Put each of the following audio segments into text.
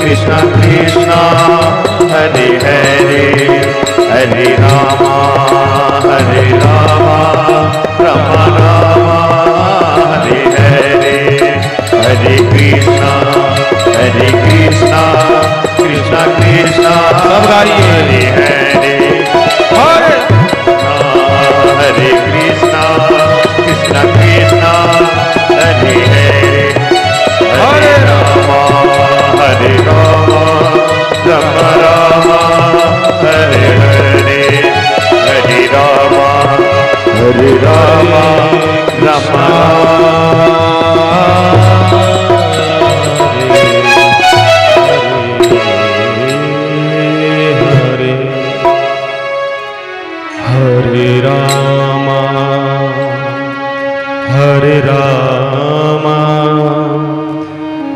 कृष्ण कृष्ण हरे हरे हरे राम राम राम हरे हरे हरे कृष्ण कृष्ण कृष्ण सब गाइए हरे हरे हरे हरे कृष्ण कृष्ण कृष्ण हरे हरे हरे राम राम राम हरे हरे हरे राम राम हरे राम हरे राम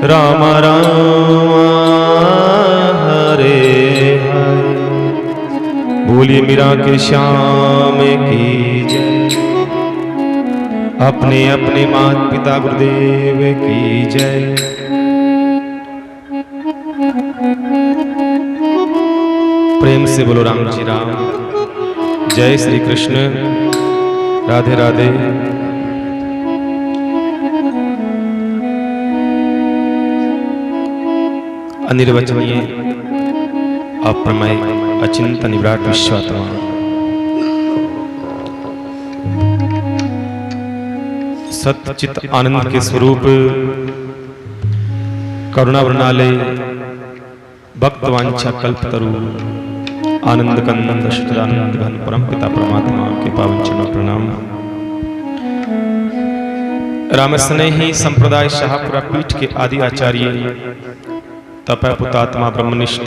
राम राम हरे हरे। बोलिए मीरा के श्याम की जय। अपने अपने माता पिता गुरुदेव की जय। प्रेम से बोलो राम जी राम। जय श्री कृष्ण। राधे राधे। अनिर्वचनीय अप्रमेय अचिंतन विराट विश्वात्मा सत्यचित आनंद के स्वरूप करुणा वर्णालय भक्तवांछा कल्पतरु आनंद कंद शुद्धानंद घन परम पिता परमात्मा के पावन चरणों प्रणाम। रामस्नेही संप्रदाय शाहपुरा पीठ के आदि आचार्य तपय पुतात्मा ब्रह्मनिष्ठ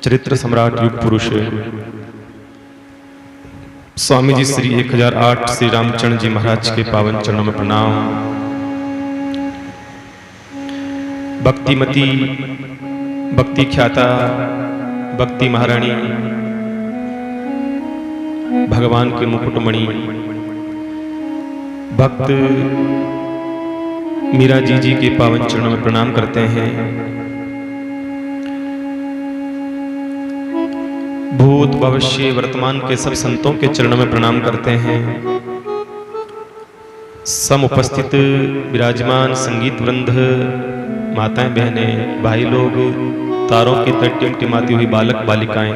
चरित्र सम्राट युग पुरुष स्वामी जी श्री 1008 श्री रामचंद्र जी महाराज के पावन चरणों में प्रणाम। भक्तिमती भक्ति ख्याता भक्ति महारानी भगवान के मुकुटमणि भक्त मीरा जी के पावन चरणों में प्रणाम करते हैं। भूत भविष्य वर्तमान के सब संतों के चरणों में प्रणाम करते हैं। सम उपस्थित विराजमान संगीत वृंद माताएं बहनें भाई लोग तारों की तरह टिमटिमाती हुई बालक बालिकाएं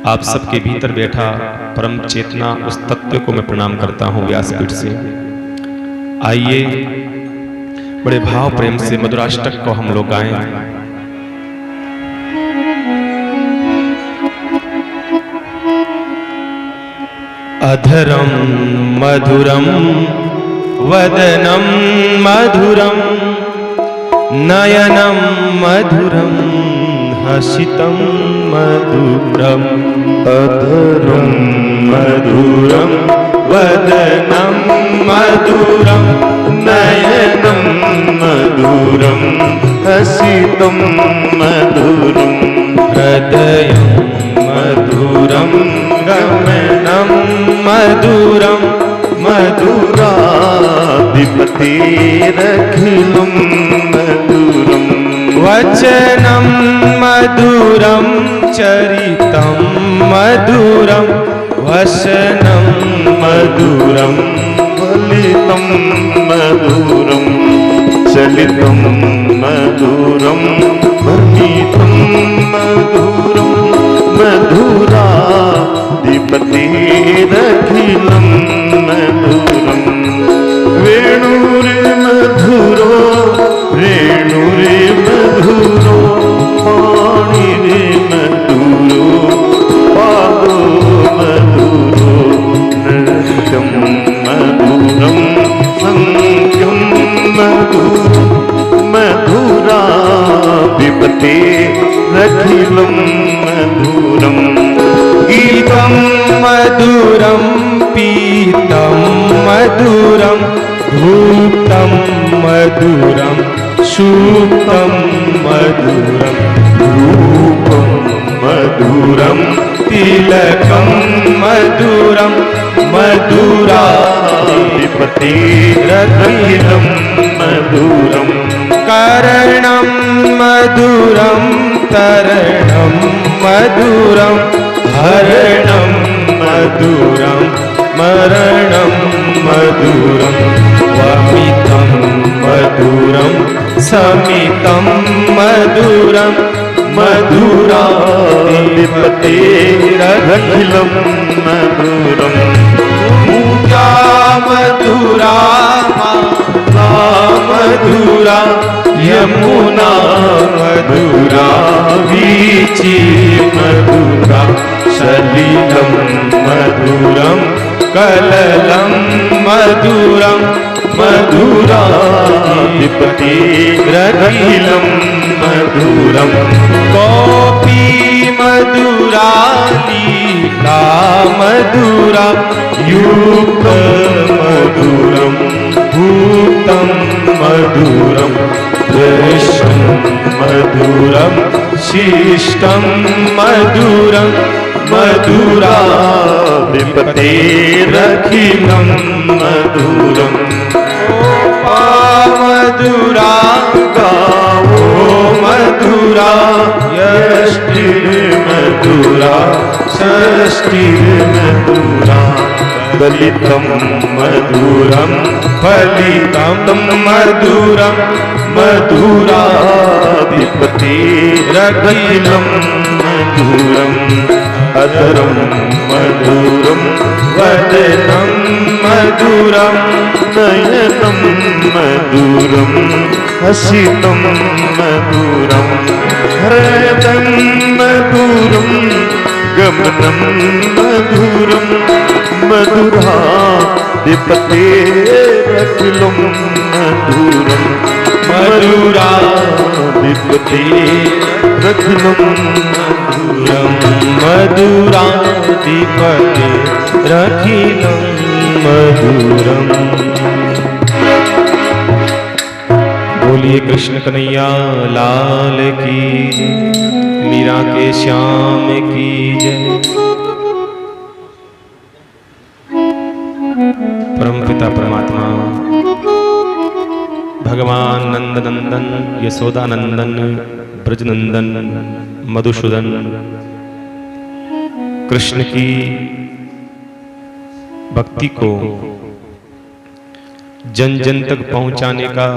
आप सबके भीतर बैठा परम चेतना उस तत्व को मैं प्रणाम करता हूं व्यासपीठ से। आइए बड़े भाव प्रेम से मधुराष्टक को हम लोग गाएं। अधरम मधुरम वदनम मधुरम नयनम मधुरम हसितम मधुरम। अधरम मधुरम वदनम मधुरम नयनम मधुरम हसितम मधुरम। हृदयं मधुरं गमनं मधुरं मधुराधिपतिरखिलं मधुरं। वचनं मधुरं चरितं मधुरं वसनं मधुरं फलितं मधुरं चलितं मधुरं वर्णितं मधुरं मधुराधिपतिरखिलं मधुरं। वेणुर्मधुरो रेणुर्मधुरो पाणिर्मधुरो पादो मधुरो नृत्यं मधुरं संज्ञं मधुरं मधुराधिपतिरखिलं मधुरं। गीतं मधुरं पीतं मधुरं धूतं मधुरं सूक्तं मधुरं रूपं मधुरं तिलकं मधुरं मधुराधिपतिरखिलं मधुरं। करणं मधुरं तरणं मधुरं हरणं मधुरं मरणं मधुरं वमितं मधुरं समितं मधुरं मधुराधिपतेरखिलं मधुरं मूका मधुरा माता मधुरा यमुना मधुरा वीची मधुरा सलिलं मधुरं कललं मधुरं मधुराधिपतेरखिलं मधुरं गोपी मधुरा लीला मधुरा युक्त मधुरं भूतं मधुरं दृश्यं मधुरं शिष्टं मधुरं मधुराधिपतेरखिलं मधुरं मधुरा गावो मधुरा यष्टिर्मधुरा षष्टिर्मधुरा दलितं मधुरं फलितं मधुरं मधुराधिपतेरखिलं मधुरम् अधरं मधुरं वदनं मधुरं नयनं मधुरं हसितं मधुरं हृदं मधुरं गमनं मधुरं मधुराधिपतेरखिलं मधुरं मधुराधिपतेरखिलं मधुरं मधुराधिपतेरखिलं मधुरम्। बोलिए कृष्ण कन्हैया लाल की जय, मीरा के श्याम की जय। परमपिता परमात्मा भगवान नंद नंदन यशोदा नंदन ब्रजनंदन मधुसूदन कृष्ण की भक्ति को जन जन तक पहुंचाने का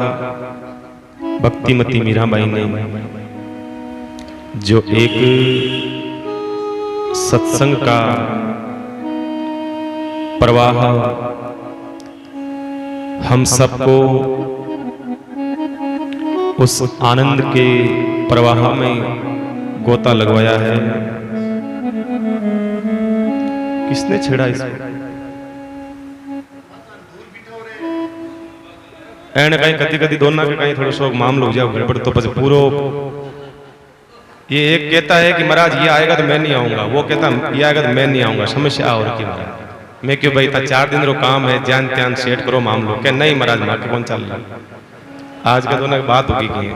भक्तिमती मीराबाई ने जो एक सत्संग का प्रवाह हम सबको उस आनंद के प्रवाह में गोता लगवाया है। किसने छेड़ा इसको? एण कहीं कति कति दोनों के कहीं थोड़ा सो मामलो हो जाए गड़बड़ तो पछे पूरो। ये एक कहता है कि महाराज ये आएगा तो मैं नहीं आऊंगा, वो कहता ये आएगा तो मैं नहीं आऊंगा। समस्या और की महाराज मैं क्यों भाई था 4 दिन रो काम है, ध्यान त्यान सेट करो मामलो के नहीं महाराज मां के कौन चल रहा। आज का दोनों बात होगी की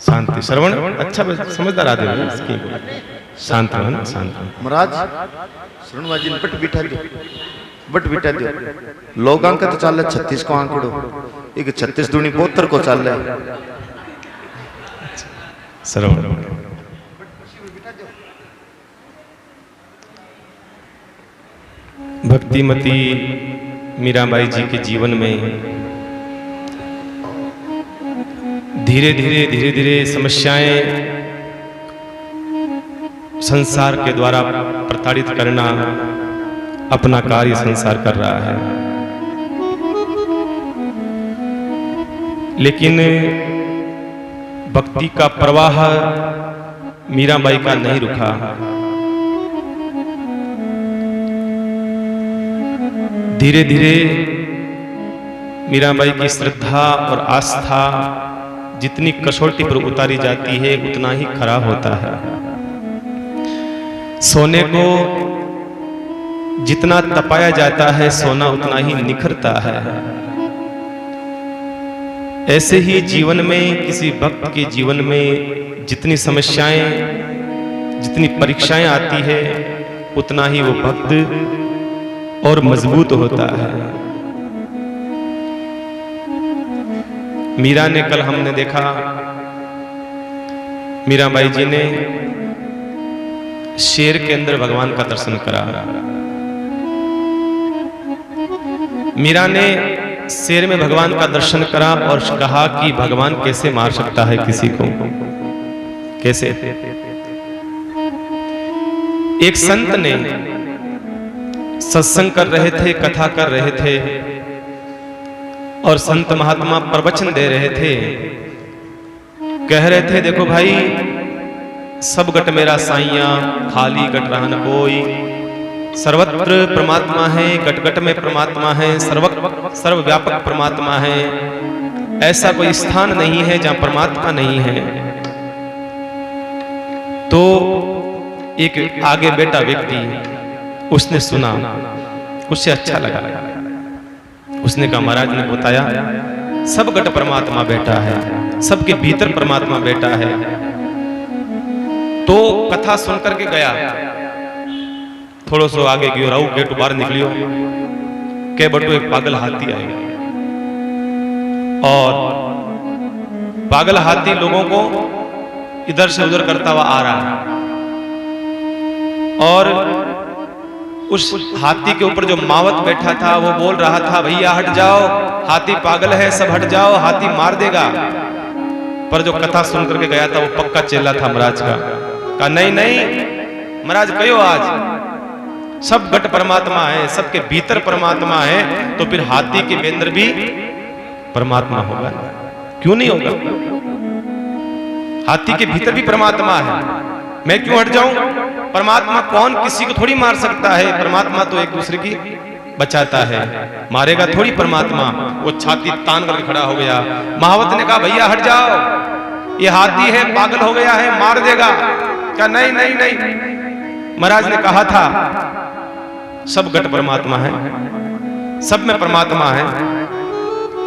शांति श्रवण अच्छा समझदार आदमी है इसकी शांत रहन शांत महाराज श्रवणवाजी बट बिठा दो लोग अंक तो चल 36 को आंकड़ो एक 36 दूनी 72 को चल रहा श्रवण। भक्तिमती मीराबाई जी के जीवन में धीरे धीरे समस्याएं संसार के द्वारा प्रताड़ित करना अपना कार्य संसार कर रहा है, लेकिन भक्ति का प्रवाह मीराबाई का नहीं रुका। धीरे धीरे मीराबाई की श्रद्धा और आस्था जितनी कसौटी पर उतारी जाती है उतना ही खरा होता है। सोने को जितना तपाया जाता है सोना उतना ही निखरता है। ऐसे ही जीवन में किसी भक्त के जीवन में जितनी समस्याएं जितनी परीक्षाएं आती है उतना ही वो भक्त और मजबूत होता है। मीरा ने कल हमने देखा, मीराबाई जी ने शेर के अंदर भगवान का दर्शन करा। मीरा ने शेर में भगवान का दर्शन करा और कहा कि भगवान कैसे मार सकता है किसी को, कैसे। एक संत ने सत्संग कर रहे थे, कथा कर रहे थे और संत महात्मा प्रवचन दे रहे थे। कह रहे थे देखो भाई, सब गट मेरा साइया, खाली गट रहन कोई। सर्वत्र परमात्मा है, गट गट में परमात्मा है, सर्वव्यापक परमात्मा है। ऐसा कोई स्थान नहीं है जहां परमात्मा नहीं है। तो एक आगे बैठा व्यक्ति, उसने सुना, उससे अच्छा लगा। उसने कहा महाराज ने बताया सब गट परमात्मा बैठा है, सबके भीतर परमात्मा बैठा है। तो कथा सुन करके गया, थोड़ा सो आगे गयो, राहु गेट बाहर निकलियो के बटू एक पागल हाथी आएगा और पागल हाथी लोगों को इधर से उधर करता हुआ आ रहा है और उस हाथी के ऊपर जो मावत बैठा था वो बोल रहा था भैया हट जाओ, हाथी पागल है, सब हट जाओ, हाथी मार देगा। पर जो कथा सुन करके गया था वो पक्का चेला था महाराज का। कहा नहीं नहीं महाराज कहो, आज सब गट परमात्मा है, सबके भीतर परमात्मा है, तो फिर हाथी के अंदर भी परमात्मा होगा, क्यों नहीं होगा? हाथी के भीतर भी परमात्मा है, मैं क्यों हट जाऊं? परमात्मा कौन किसी को थोड़ी मार सकता है, परमात्मा तो एक दूसरे की बचाता है, मारेगा थोड़ी परमात्मा। वो छाती तान करके खड़ा हो गया। महावत ने कहा भैया हट जाओ, ये हाथी है, पागल हो गया है, मार देगा। क्या नहीं नहीं नहीं, महाराज ने कहा था सब गट परमात्मा है, सब में परमात्मा है।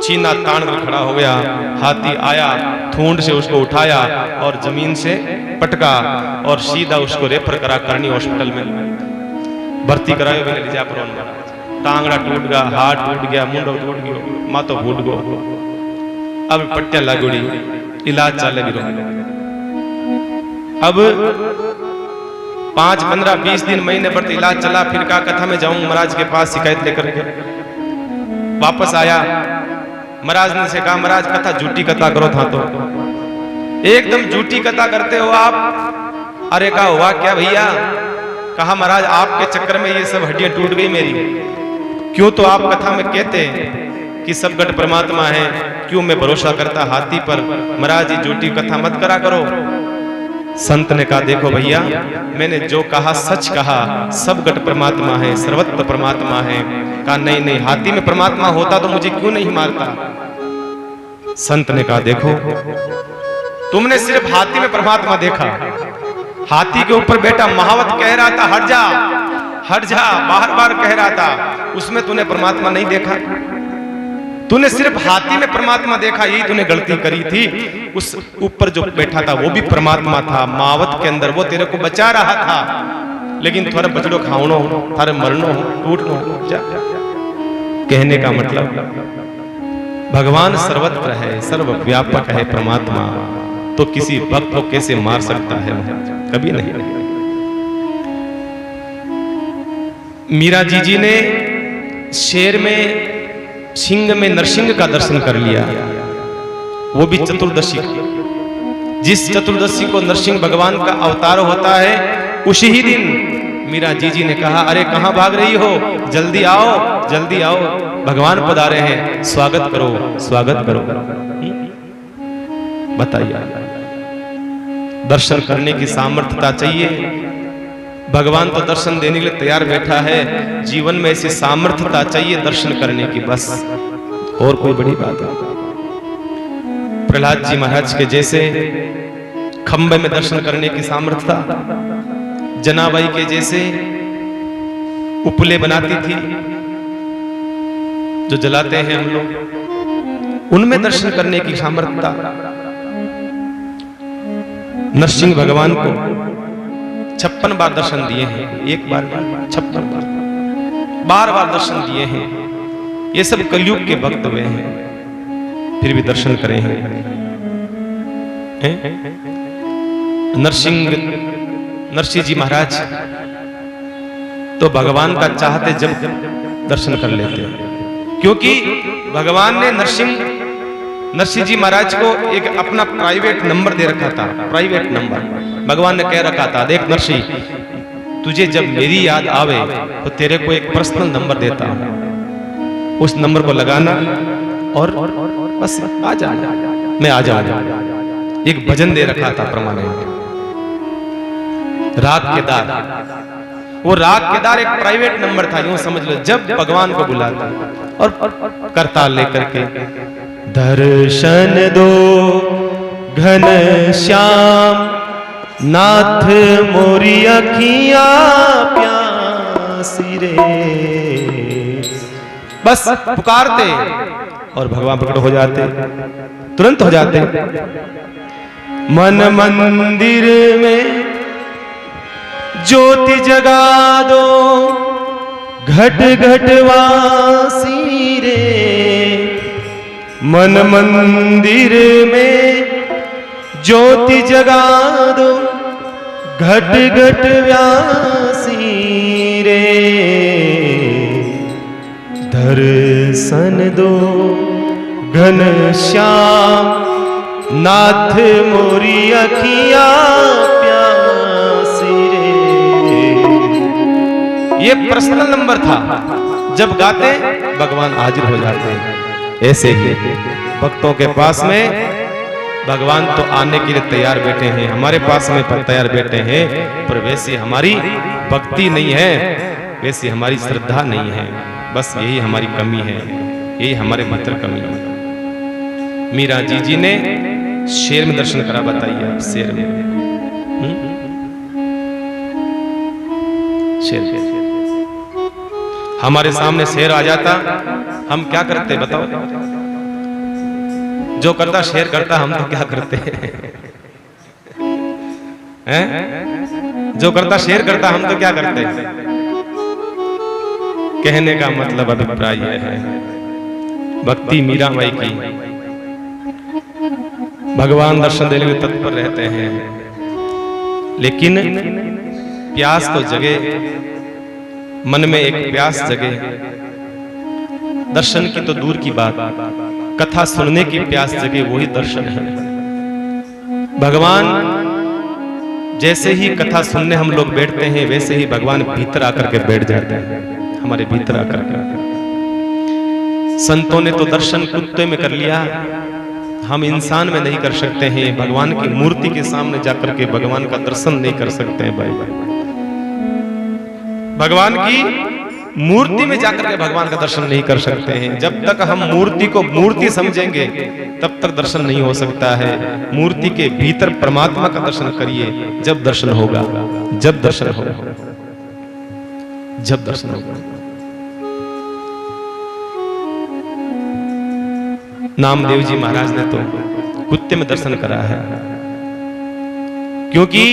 चीना तान कर खड़ा हो गया। हाथी आया, ठूंड से उसको उठाया और जमीन से पटका और सीधा उसको रेफर करा करनी हॉस्पिटल में भर्ती करायो। मैंने लिजा पर टांगड़ा टूट गया, हाथ टूट गया, मुंडो टूट गयो, मातो फूट गो। अब पट्टियां लागोड़ी, इलाज चाले भी। अब 5, 15, 20 दिन, महीने भर इलाज चला। फिर का कथा में जाऊं महाराज के पास शिकायत लेकर के वापस आया। महाराज ने से कहा महाराज कथा झूठी कथा करो था, तो एकदम झूठी कथा करते हो आप। अरे कहा हुआ क्या भैया? कहा महाराज आपके चक्कर में ये सब हड्डियां टूट गई मेरी। क्यों? तो आप कथा में कहते कि सब गट परमात्मा है, क्यों मैं भरोसा करता हाथी पर? महाराज ये झूठी कथा मत करा करो। संत ने कहा देखो भैया, मैंने जो कहा सच कहा, सब गट परमात्मा है, सर्वत्र परमात्मा है। कहा नहीं नहीं, हाथी में परमात्मा होता तो मुझे क्यों नहीं मारता? संत ने कहा देखो, तुमने सिर्फ हाथी में परमात्मा देखा, हाथी के ऊपर बैठा महावत कह रहा था हट जा हट जा, बार बार कह रहा था, उसमें तूने परमात्मा नहीं देखा। तूने सिर्फ हाथी में परमात्मा देखा, यही तूने गलती करी थी। उस ऊपर जो बैठा था वो भी परमात्मा था, मावत के अंदर, वो तेरे को बचा रहा था। लेकिन थोड़ा बचड़ो खावनो, थारे मरनो, टूटनो। कहने का मतलब भगवान सर्वत्र है, सर्वव्यापक है परमात्मा, तो किसी भक्त को कैसे मार सकता है? कभी नहीं। मीरा जी ने शेर में, सिंह में नरसिंह का दर्शन कर लिया, वो भी चतुर्दशी। जिस चतुर्दशी को नरसिंह भगवान का अवतार होता है, उसी ही दिन मीरा जी ने कहा अरे कहां भाग रही हो, जल्दी आओ जल्दी आओ, भगवान पधारे हैं, स्वागत करो स्वागत करो। बताइए, दर्शन करने की सामर्थ्यता चाहिए। भगवान तो दर्शन देने के लिए तैयार बैठा है, जीवन में ऐसी सामर्थ्यता चाहिए दर्शन करने की, बस और कोई बड़ी बात है। प्रहलाद जी महाराज के जैसे खंबे में दर्शन करने की सामर्थ्यता, जनाबाई के जैसे उपले बनाती थी जो जलाते हैं हम लोग, उनमें दर्शन करने की सामर्थ्यता। नरसिंह भगवान को 56 बार दर्शन दिए हैं, एक बार 56 बार, बार बार दर्शन दिए हैं। ये सब कलयुग के भक्त हुए हैं। फिर भी दर्शन करें हैं? नरसिंह जी महाराज तो भगवान का चाहते जब दर्शन कर लेते हैं, क्योंकि भगवान ने नरसिंह जी महाराज को एक अपना प्राइवेट नंबर दे रखा था। प्राइवेट नंबर भगवान ने कह रखा था, देख नरसिंह, तुझे जब मेरी याद आवे तो तेरे को एक पर्सनल नंबर देता हूं, उस नंबर को लगाना और बस आ जा, मैं आ जाऊंगा। एक भजन दे रखा था परमानेंट, राग केदार। वो राग केदार एक प्राइवेट नंबर था, यूं समझ लो। जब भगवान को बुलाता और करताल लेकर के, दर्शन दो घन श्याम नाथ मोरी अखियां प्यासी रे, बस पुकारते और भगवान प्रकट हो जाते, तुरंत हो जाते। मन मंदिर में ज्योति जगा दो घट घट वासी रे, मन मंदिर में ज्योति जगा दो घट घट व्यासी रे, दर्शन दो घन श्याम नाथ मोरी अखियां प्यासी रे। ये पर्सनल नंबर था, जब गाते भगवान हाजिर हो जाते हैं। ऐसे ही भक्तों के पास में भगवान तो आने के लिए तैयार बैठे हैं, हमारे पास में तैयार बैठे हैं, पर वैसी हमारी भक्ति नहीं है, वैसी हमारी श्रद्धा नहीं है। बस यही हमारी कमी है, यही हमारे भीतर कमी है। मीरा जी ने शेर में दर्शन करा, बताइए आप, शेर में शेर हमारे सामने शेर आ जाता, हम क्या करते बताओ? जो करता शेर करता, हम तो क्या करते हैं? जो करता शेर करता, हम तो क्या करते? कहने का मतलब अभिप्राय यह है, भक्ति मीराबाई की, भगवान दर्शन देने में तत्पर रहते हैं, लेकिन प्यास तो जगे, मन में एक प्यास जगे। दर्शन की तो दूर की बात, कथा सुनने की प्यास जगे, वही दर्शन है। भगवान जैसे ही कथा सुनने हम लोग बैठते हैं, वैसे ही भगवान भीतर आकर के बैठ जाते हैं, हमारे भीतर आकर के। संतों ने तो दर्शन कुत्ते में कर लिया, हम इंसान में नहीं कर सकते हैं। भगवान की मूर्ति के सामने जाकर के भगवान का दर्शन नहीं कर सकते हैं भाई। भगवान की मूर्ति में जाकर के भगवान का दर्शन नहीं कर सकते हैं। जब तक हम मूर्ति को मूर्ति समझेंगे, तब तक दर्शन नहीं हो सकता है। मूर्ति के भीतर परमात्मा का दर्शन करिए, जब दर्शन होगा, जब दर्शन होगा, जब दर्शन होगा। नामदेव जी महाराज ने तो कुत्ते में दर्शन करा है, क्योंकि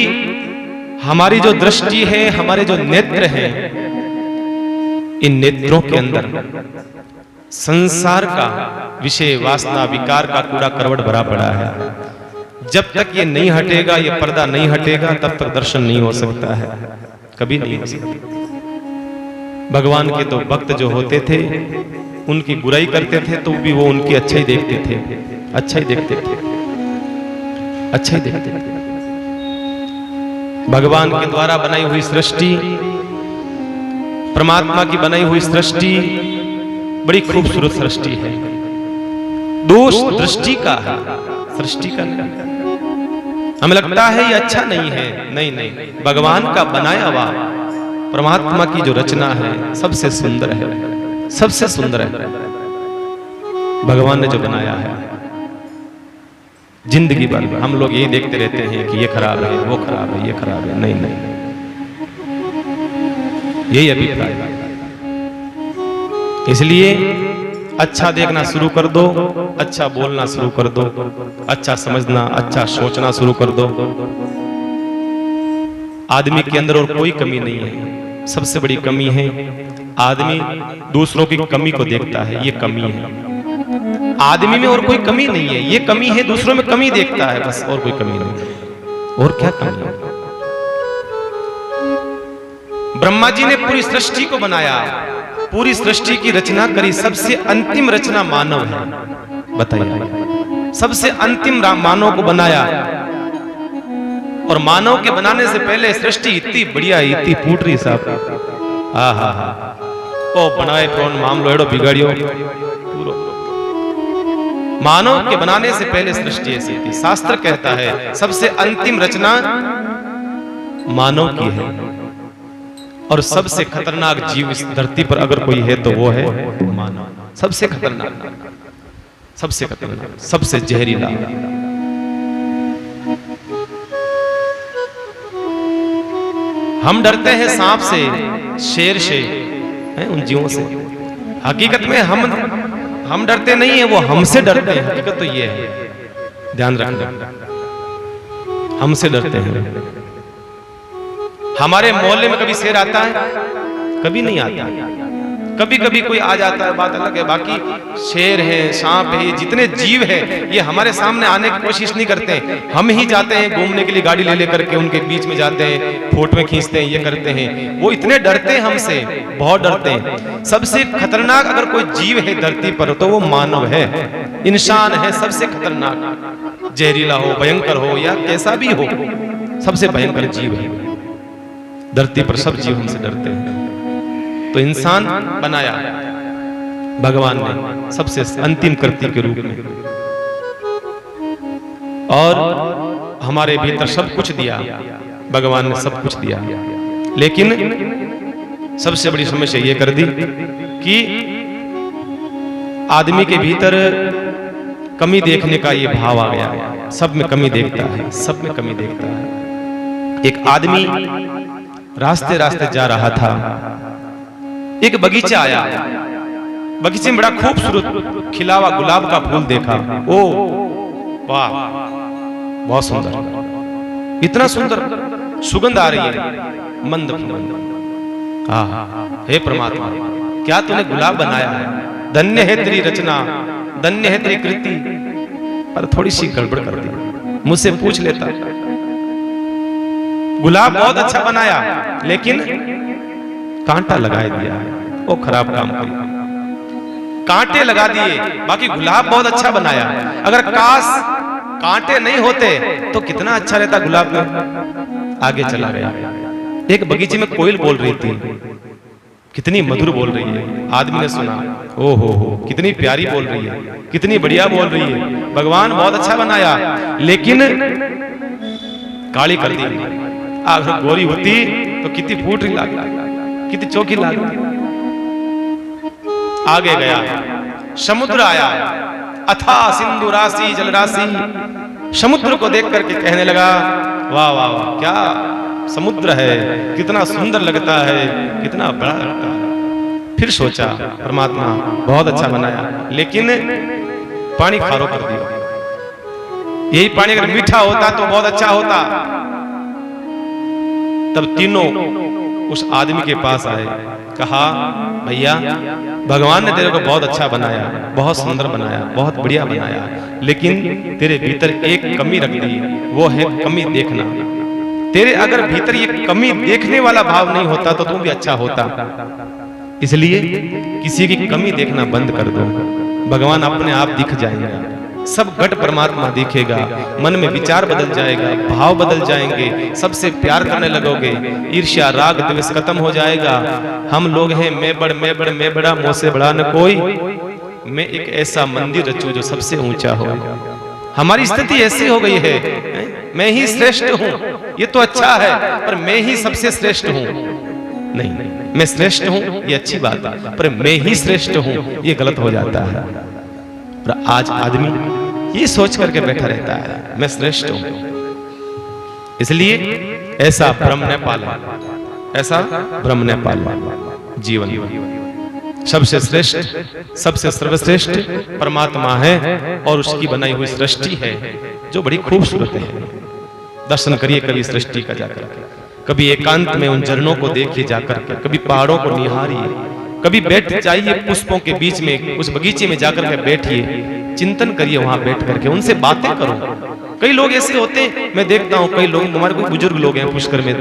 हमारी जो दृष्टि है, हमारे जो नेत्र हैं, इन नेत्रों के अंदर संसार का विषय, वासना, विकार का कूड़ा करवट भरा पड़ा है। जब तक ये नहीं हटेगा, ये पर्दा नहीं हटेगा, तब तक दर्शन नहीं हो सकता है, कभी नहीं हो सकता। भगवान के तो भक्त जो होते थे, उनकी बुराई करते थे तो भी वो उनकी अच्छा ही देखते थे, अच्छा ही देखते थे, अच्छा ही देखते थे। भगवान के द्वारा बनाई हुई सृष्टि, परमात्मा की बनाई हुई सृष्टि बड़ी खूबसूरत सृष्टि है। दोष दृष्टि का है, सृष्टि का नहीं। हमें लगता है ये अच्छा नहीं है, नहीं नहीं, भगवान का बनाया हुआ परमात्मा की जो रचना है सबसे सुंदर है, सबसे सुंदर है। भगवान ने जो बनाया है, जिंदगी भर हम लोग यही देखते रहते हैं कि ये खराब है, वो खराब है, ये खराब है। नहीं नहीं, यही अभिप्राय है। इसलिए अच्छा देखना शुरू कर दो, अच्छा बोलना शुरू कर दो, अच्छा समझना, अच्छा सोचना शुरू कर दो। आदमी के अंदर और कोई कमी नहीं है, सबसे बड़ी कमी है आदमी दूसरों की कमी को देखता है, ये कमी है। आदमी में और कोई कमी नहीं है, ये कमी है दूसरों में कमी देखता है बस, और कोई कमी नहीं। और क्या कमी है? ब्रह्मा जी ने पूरी सृष्टि को बनाया, पूरी सृष्टि की रचना करी, सबसे अंतिम रचना मानव है। बताइए, सबसे अंतिम मानव को बनाया, और मानव के बनाने से पहले सृष्टि इतनी बढ़िया, इतनी फूट रही साहब, हा हा हा, ओ बनाए कौन मामलो एड़ो बिगाड़ियो पूरो। मानव के बनाने से पहले सृष्टि ऐसी थी। शास्त्र कहता है सबसे अंतिम रचना मानव की है, और सबसे खतरनाक जीव इस धरती पर अगर कोई है तो वो है मानव। सबसे खतरनाक, सबसे खतरनाक, सबसे जहरीला। हम डरते हैं सांप से, शेर से, उन जीवों से। हकीकत में हम डरते नहीं है, वो हमसे डरते हैं। हकीकत तो ये है, ध्यान रखना, हमसे डरते हैं। हमारे मोहल्ले में कभी शेर आता है? कभी नहीं आता। कभी कभी कोई आ जाता है, बात अलग है। बाकी शेर है, सांप है, ये जितने जीव है ये हमारे सामने आने की कोशिश नहीं करते। हम ही जाते हैं घूमने के लिए, गाड़ी ले लेकर के उनके बीच में जाते हैं, फोटो खींचते हैं, ये करते हैं। वो इतने डरते हैं हमसे, बहुत डरते हैं। सबसे खतरनाक अगर कोई जीव है धरती पर तो वो मानव है, इंसान है। सबसे खतरनाक, जहरीला हो, भयंकर हो या कैसा भी हो, सबसे भयंकर जीव है धरती पर। सब जीव हमसे डरते हैं। तो इंसान बनाया भगवान ने सबसे अंतिम कृत्य के रूप में, और हमारे भीतर सब कुछ दिया भगवान ने, सब कुछ दिया। लेकिन सबसे बड़ी समस्या ये कर दी कि आदमी के भीतर कमी देखने का ये भाव आ गया। सब में कमी देखता है, सब में कमी देखता है। एक आदमी रास्ते रास्ते जा रहा था, एक बगीचा आया, बगीचे में बड़ा खूबसूरत खिला हुआ गुलाब का फूल देखा। ओ वाह, बहुत सुंदर, इतना सुंदर सुगंध आ रही है, मंद मंद। हे परमात्मा, क्या तूने गुलाब बनाया है? धन्य है तेरी रचना, धन्य है तेरी कृति। पर थोड़ी सी गड़बड़ कर दी, मुझसे पूछ लेता। गुलाब बहुत अच्छा बनाया, लेकिन कांटा लगा दिया, वो खराब काम किया। कांटे लगा दिए, बाकी गुलाब बहुत अच्छा बनाया। अगर काश कांटे नहीं होते तो कितना अच्छा रहता गुलाब में। आगे चला गया। एक बगीचे में कोयल बोल रही थी, कितनी मधुर बोल रही है। आदमी ने सुना, ओ हो कितनी प्यारी बोल रही है, कितनी बढ़िया बोल रही है, भगवान बहुत अच्छा बनाया। लेकिन काली कर दी। अगर गोरी होती तो कितनी फूट रही लगती, कितनी चौकी लगती। आगे गया, समुद्र आया, अथा सिंधु राशि जल राशि। समुद्र को देख करके कहने लगा, वाह वाह वाह, क्या समुद्र है, कितना सुंदर लगता है, कितना बड़ा लगता है। फिर सोचा, परमात्मा बहुत अच्छा बनाया, लेकिन पानी खारो कर दिया। यही पानी अगर मीठा होता तो बहुत अच्छा होता। तब तीनों उस आदमी के पास आए, कहा, भैया भगवान ने तेरे को बहुत अच्छा बनाया, बहुत सुंदर बनाया, बहुत बढ़िया बनाया, लेकिन तेरे भीतर एक कमी रख दी, वो है कमी देखना। तेरे अगर भीतर ये कमी देखने वाला भाव नहीं होता तो तुम भी अच्छा होता। इसलिए किसी की कमी देखना बंद कर दो, भगवान अपने आप दिख जाएंगे। सब घट परमात्मा दिखेगा, मन में विचार बदल जाएगा, भाव बदल जाएंगे, सबसे प्यार करने लगोगे, ईर्ष्या राग द्वेष खत्म हो जाएगा। हम लोग हैं मैं बड़ा, मुझसे बड़ा न कोई। मैं एक ऐसा मंदिर रचूं जो सबसे ऊंचा हो। हमारी स्थिति ऐसी हो गई है, मैं ही श्रेष्ठ हूं। ये तो अच्छा है, पर मैं ही सबसे श्रेष्ठ हूं। नहीं, मैं श्रेष्ठ हूं ये अच्छी बात है, पर मैं ही श्रेष्ठ हूं ये गलत हो जाता है। और आज आदमी ये सोच करके बैठा रहता है, मैं श्रेष्ठ हूं। इसलिए ऐसा भ्रम न पालो, ऐसा भ्रम न पालो। जीवन सबसे श्रेष्ठ, सबसे सर्वश्रेष्ठ परमात्मा है, और उसकी बनाई हुई सृष्टि है जो बड़ी खूबसूरत है। दर्शन करिए कभी सृष्टि का जाकर, कभी एकांत में उन झरनों को देखिए जाकर के, कभी पहाड़ों को निहारिए, कभी बैठ जाइए पुष्पों के बीच में, उस बगीचे में जाकर के बैठिए, चिंतन करिए वहां बैठ करके, उनसे बातें करो। कई लोग ऐसे होते हैं, मैं देखता हूँ कई लोग, हमारे कोई बुजुर्ग लोग हैं पुष्कर में,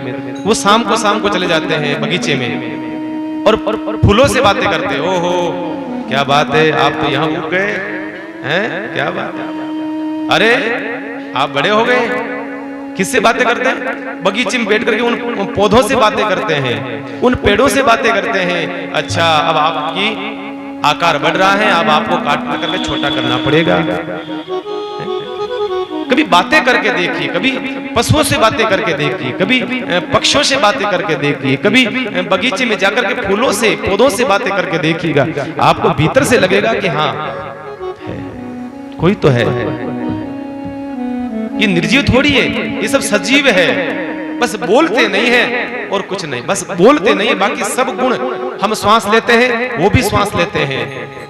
वो शाम को चले जाते हैं बगीचे में और फूलों से बातें करते हैं। ओहो क्या बात है, आप तो यहाँ उग गए हैं, क्या बात है, अरे आप बड़े हो गए। किससे बातें करते हैं? बगीचे में बैठ करके उन पौधों से बातें करते हैं, उन पेड़ों से बातें करते हैं। अच्छा अब आपकी आकार बढ़ रहा है, अब आपको काट करके छोटा करना पड़ेगा। कभी बातें करके देखिए, कभी पशुओं से बातें करके देखिए, कभी पक्षियों से बातें करके देखिए, कभी बगीचे में जाकर के फूलों से पौधों से बातें करके देखिएगा, आपको भीतर से लगेगा कि हाँ है, कोई तो है। ये निर्जीव थोड़ी है, ये सब सजीव है, बस बोलते नहीं है और कुछ नहीं, बस बोलते नहीं है। बाकी सब गुण, हम श्वास लेते हैं वो भी श्वास लेते हैं,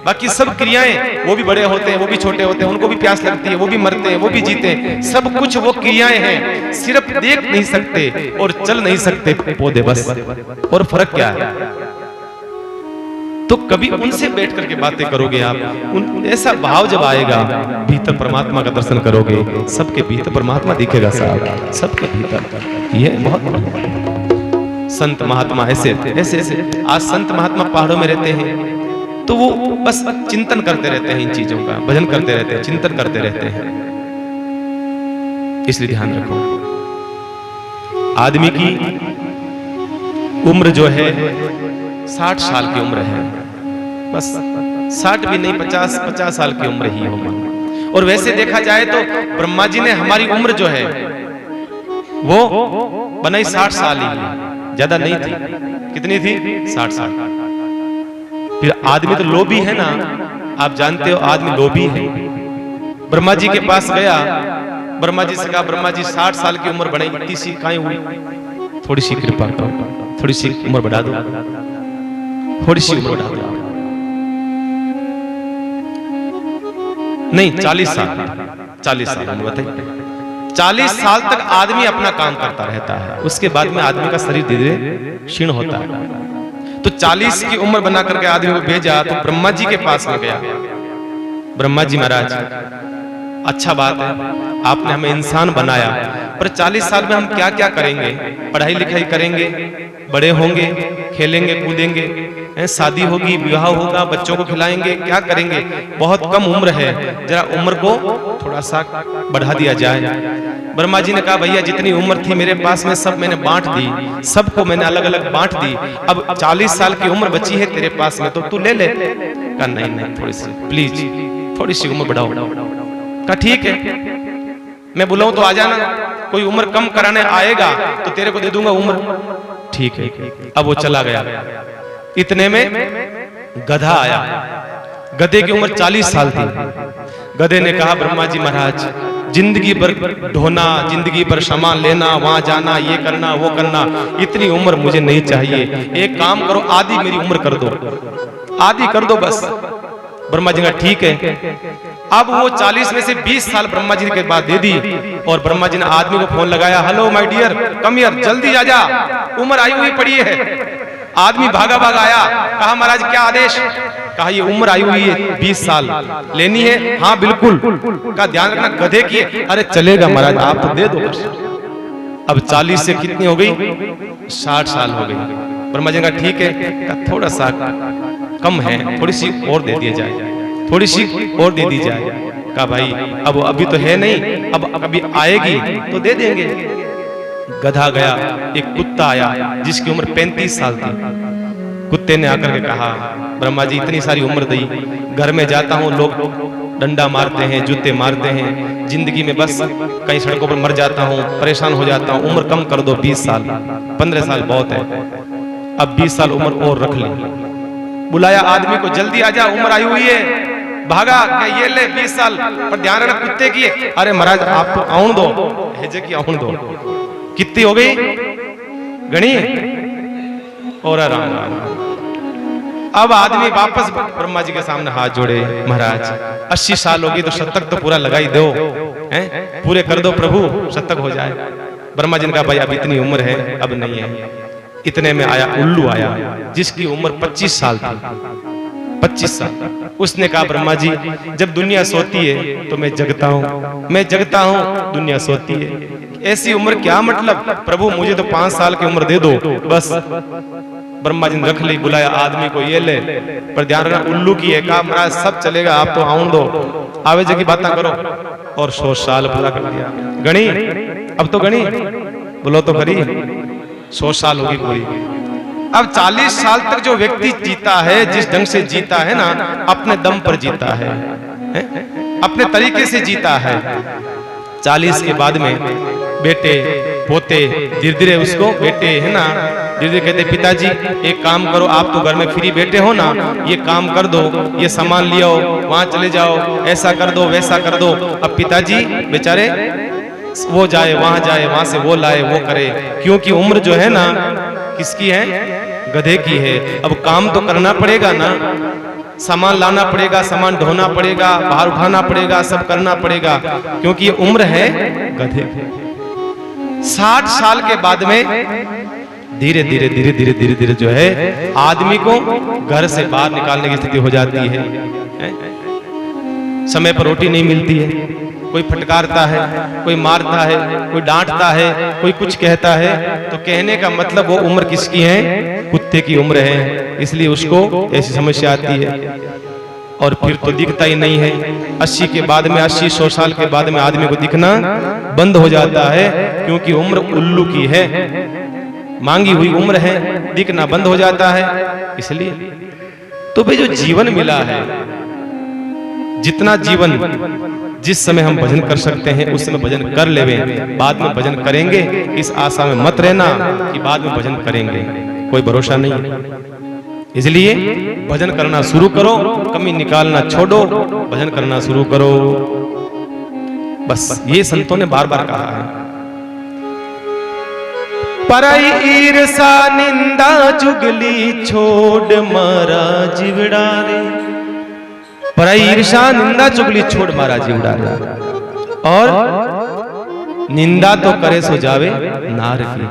बाकी सब क्रियाएं, वो भी बड़े होते हैं वो भी छोटे होते हैं, उनको भी प्यास लगती है, वो भी मरते हैं वो भी जीते हैं, सब कुछ वो क्रियाएं हैं। सिर्फ देख नहीं सकते और चल नहीं सकते पौधे, बस। और फर्क क्या है? तो कभी उनसे बैठ करके बातें करोगे आप, ऐसा भाव जब आएगा, भीतर परमात्मा का दर्शन करोगे, सबके भीतर परमात्मा दिखेगा साहब, सबके भीतर। ये बहुत संत महात्मा ऐसे ऐसे ऐसे, आज संत महात्मा पहाड़ों में रहते हैं तो वो बस चिंतन करते रहते हैं, इन चीजों का भजन करते रहते हैं, चिंतन करते रहते हैं। इसलिए ध्यान रखो, आदमी की उम्र जो है 60 साल की उम्र है, बस 60 भी नहीं, 50 साल की उम्र ही होगी। और वैसे देखा जाए तो ब्रह्मा जी ने हमारी उम्र जो है वो बनाई 60 साल ही, ज्यादा नहीं थी। कितनी थी? 60 साल। फिर आदमी तो लोभी है ना, आप जानते हो आदमी लोभी है। ब्रह्मा जी के पास गया, ब्रह्मा जी से कहा, ब्रह्मा जी 60 साल की उम्र बनाई, इतनी सी काहे हुई, थोड़ी सी कृपा करो, थोड़ी सी उम्र बढ़ा दो, थोड़ी सी उम्र बढ़ा दो। नहीं 40 साल, 40 साल बताइए, 40 साल तक आदमी अपना काम करता रहता है, उसके बाद में आदमी का शरीर धीरे धीरे क्षीण होता है। तो 40 की उम्र बना करके आदमी को भेजा, तो ब्रह्मा जी के पास में गया। ब्रह्मा जी महाराज, अच्छा बात है आपने हमें इंसान बनाया, पर 40 साल में हम क्या क्या करेंगे? पढ़ाई लिखाई करेंगे, बड़े होंगे, खेलेंगे कूदेंगे, शादी होगी, विवाह होगा, बच्चों को खिलाएंगे, क्या करेंगे? बहुत कम उम्र है, जरा उम्र को थोड़ा सा बढ़ा दिया जाए। ब्रह्मा जी ने कहा, भैया जितनी उम्र थी मेरे पास में सब मैंने बांट दी, सबको मैंने अलग अलग बांट दी, अब 40 साल की उम्र बची है तेरे पास में, तो तू ले ले। कहा नहीं नहीं, थोड़ी सी प्लीज, थोड़ी सी उम्र बढ़ाओ। कहा ठीक है, मैं बुलाऊं तो आ जाना, कोई उम्र कम कराने आएगा तो तेरे को दे दूंगा उम्र। ठीक है। अब वो चला गया, इतने में गधा आया, गधे की उम्र 40 साल थी। गधे ने कहा, ब्रह्मा जी महाराज जिंदगी भर ढोना, जिंदगी भर सामान लेना, वहां जाना, ये करना वो करना, इतनी उम्र मुझे नहीं चाहिए, एक काम करो आधी मेरी उम्र कर दो, आधी कर दो बस। ब्रह्मा जी ने कहा ठीक है। अब वो 40 में से 20 साल ब्रह्मा जी के बाद दे दी, और ब्रह्मा जी ने आदमी को फोन लगाया, hello my dear come here, जल्दी आ जा, उम्र आई हुई पड़ी है। आदमी भागा भागा आया, कहा महाराज क्या आदेश? कहा ये उम्र आई हुई है 20 साल, लेनी है? हाँ बिल्कुल। कहा ध्यान रखना गधे की है। अरे चलेगा महाराज, आप तो दे दो। अब 40 से कितनी हो गई? 60 साल हो गई। ब्रह्मा जी ने कहा ठीक है, कहा थोड़ा सा कम है, थोड़ी सी और दे दी जाए, थोड़ी सी और दे दी जाए। कहा भाई अब अभी तो है नहीं, अब कभी आएगी तो दे देंगे। गधा गया, एक कुत्ता आया जिसकी उम्र 35 साल थी। कुत्ते ने आकर के कहा, ब्रह्मा जी इतनी सारी उम्र दी, घर में जाता हूँ लोग डंडा मारते हैं, जूते मारते हैं, जिंदगी में बस कई सड़कों पर मर जाता हूँ, परेशान हो जाता हूँ, उम्र कम कर दो 20 साल, 15 साल बहुत है, अब 20 साल उम्र और रख ली। बुलाया आदमी को, जल्दी आजा उम्र आई हुई है। भागा, ये ले 20 साल, पर ध्यान रखना कुत्ते की है। अरे महाराज आप तो आउन दो, हेजे की आउन दो। कितनी हो गई गणी? और आराम। अब आदमी वापस ब्रह्मा जी के सामने हाथ जोड़े, महाराज 80 साल होगी तो शतक तो पूरा लगा ही दो, पूरे कर दो प्रभु, शतक हो जाए। ब्रह्मा जी ने कहा भाई अब इतनी उम्र है, अब नहीं है। इतने में आया उल्लू आया, जिसकी उम्र 25 साल थी, 25 साल। उसने कहा ब्रह्मा जी, जब दुनिया सोती है तो मैं जगता हूँ, मैं जगता हूँ दुनिया सोती है, ऐसी उम्र क्या मतलब? प्रभु मुझे तो 5 साल की उम्र दे दो बस। ब्रह्मा जी ने रख ली, बुलाया आदमी को, ये ले, पर ध्यान रखना उल्लू की है। कहा महाराज सब चलेगा, आप तो आउन दो, आवे जगी बातें करो। और 100 साल पूरा कर दिया। गणी, अब तो गणी, बोलो तो खरी, 100 साल होगी पूरी। अब 40 साल तक जो व्यक्ति जीता है, जिस ढंग से जीता है ना, अपने दम पर जीता है, अपने तरीके से जीता है। 40 के बाद में बेटे पोते धीरे धीरे उसको, बेटे है ना, धीरे धीरे कहते पिताजी एक काम करो, आप तो घर में फ्री बैठे हो ना, ये काम कर दो, ये सामान ले आओ, वहां चले जाओ, ऐसा कर दो वैसा कर दो। अब पिताजी बेचारे वो जाए, वहां से वो लाए, वो करे, क्योंकि उम्र जो है ना किसकी है? गधे की है। अब काम तो करना पड़ेगा ना, सामान लाना पड़ेगा, सामान ढोना पड़ेगा, बाहर उठाना पड़ेगा, सब करना पड़ेगा, क्योंकि ये उम्र है गधे की। 60 साल के बाद में धीरे धीरे धीरे धीरे धीरे धीरे जो है आदमी को घर से बाहर निकालने की स्थिति हो जाती है। समय पर रोटी नहीं मिलती है, कोई फटकारता है, कोई मारता है, कोई डांटता है, कोई कुछ कहता है, तो कहने का मतलब वो उम्र किसकी है? कुत्ते की उम्र है, इसलिए उसको ऐसी समस्या आती है। और फिर तो दिखता ही नहीं है। 80 के बाद में, 80-100 साल के बाद में आदमी को दिखना बंद हो जाता है, क्योंकि उम्र उल्लू की है, मांगी हुई उम्र है, दिखना बंद हो जाता है। इसलिए तो भाई जो जीवन मिला है, जितना जीवन जिस समय हम भजन कर सकते हैं उस समय भजन कर लेवे, बाद में भजन करेंगे इस आशा में मत रहना कि बाद में भजन करेंगे, कोई भरोसा नहीं। इसलिए भजन करना शुरू करो, कमी निकालना छोड़ो, भजन करना शुरू करो। बस ये संतों ने बार बार कहा है। पराई ईर्षा निंदा चुगली छोड़ मारा जिवड़ा रे, पराई ईर्षा निंदा चुगली छोड़ मारा जिवड़ा रे, और निंदा तो करे सो जावे नार की।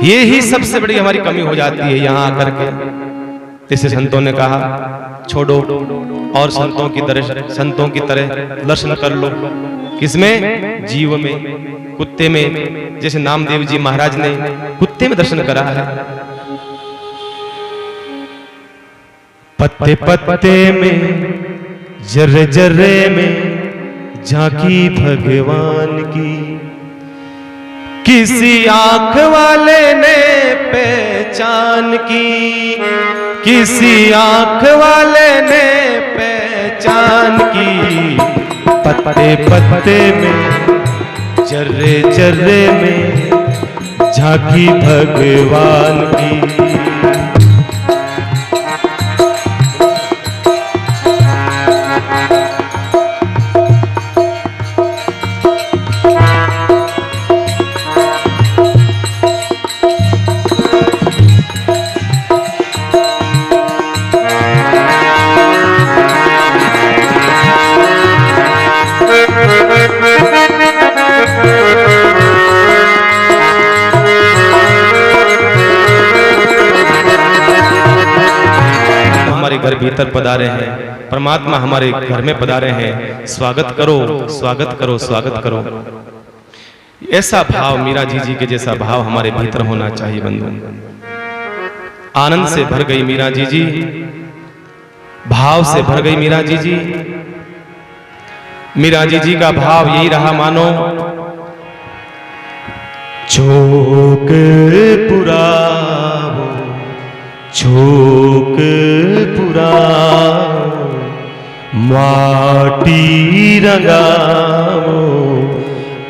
ये ही सबसे बड़ी हमारी कमी हो जाती है यहाँ आकर के। जैसे संतों ने कहा छोड़ो और संतों की तरह दर्शन कर लो। किसमें? जीव में, कुत्ते में। जैसे नामदेव जी महाराज ने कुत्ते में दर्शन करा है। पत्ते पत्ते में, जर्रे जर्रे में झांकी भगवान की, किसी आंख वाले ने पहचान की, किसी आंख वाले ने पहचान की। पत्ते पत्ते में, जर्रे जर्रे में झांकी भगवान की। घर भीतर पधारे हैं, परमात्मा हमारे घर में पधारे हैं। स्वागत करो, स्वागत करो, स्वागत करो। ऐसा भाव, मीरा जी के जैसा भाव हमारे भीतर होना चाहिए बंधु। आनंद से भर गई मीरा जी, भाव से भर गई मीरा जी। मीरा जी का भाव यही रहा मानो, चोक पुरावो, चोक पुरावो, माटी रंगावो,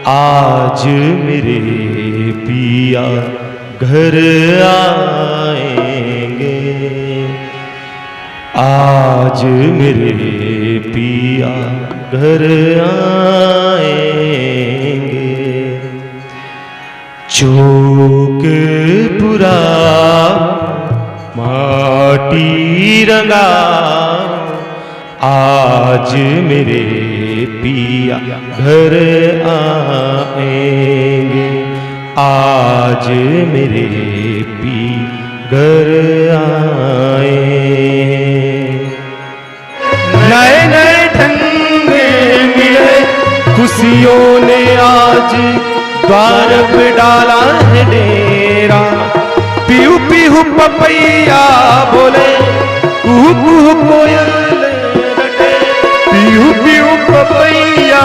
आज मेरे पिया घर आएंगे, आज मेरे पिया घर आएंगे। चोक पुरा माटी रंगा, आज मेरे पिया घर आएंगे, आज मेरे पी घर आए। नए नए ढंग मिले खुशियों ने आज द्वार पे डाला है डेरा। पीहू पीहू पपैया बोले कुहू कुहू कोयल रटे। पीहू पीहू पपैया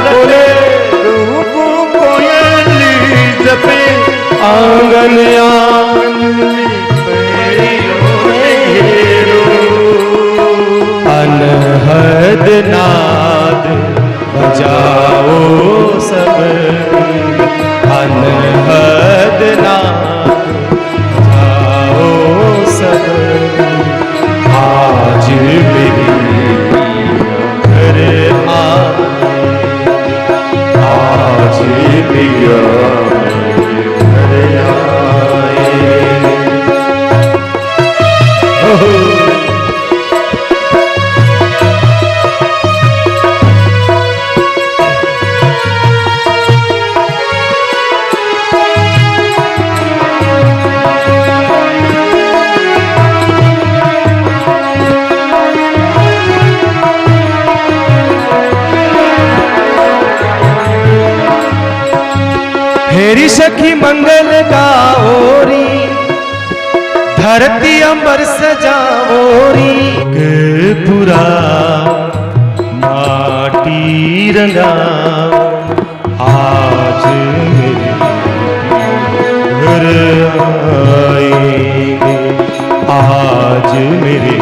बोले कुहू कुहू कोयल जपे। आंगन अनहद नाद बजाओ सब। अनहद नाद बजाओ सब। आज मेरे घर आए। आज मेरा घर आए। हेरी सखी मंगल गाओरी धरती अंबर सजाओरी। पूरा माटी रंगा आज मेरे घर आएंगे। आज मेरे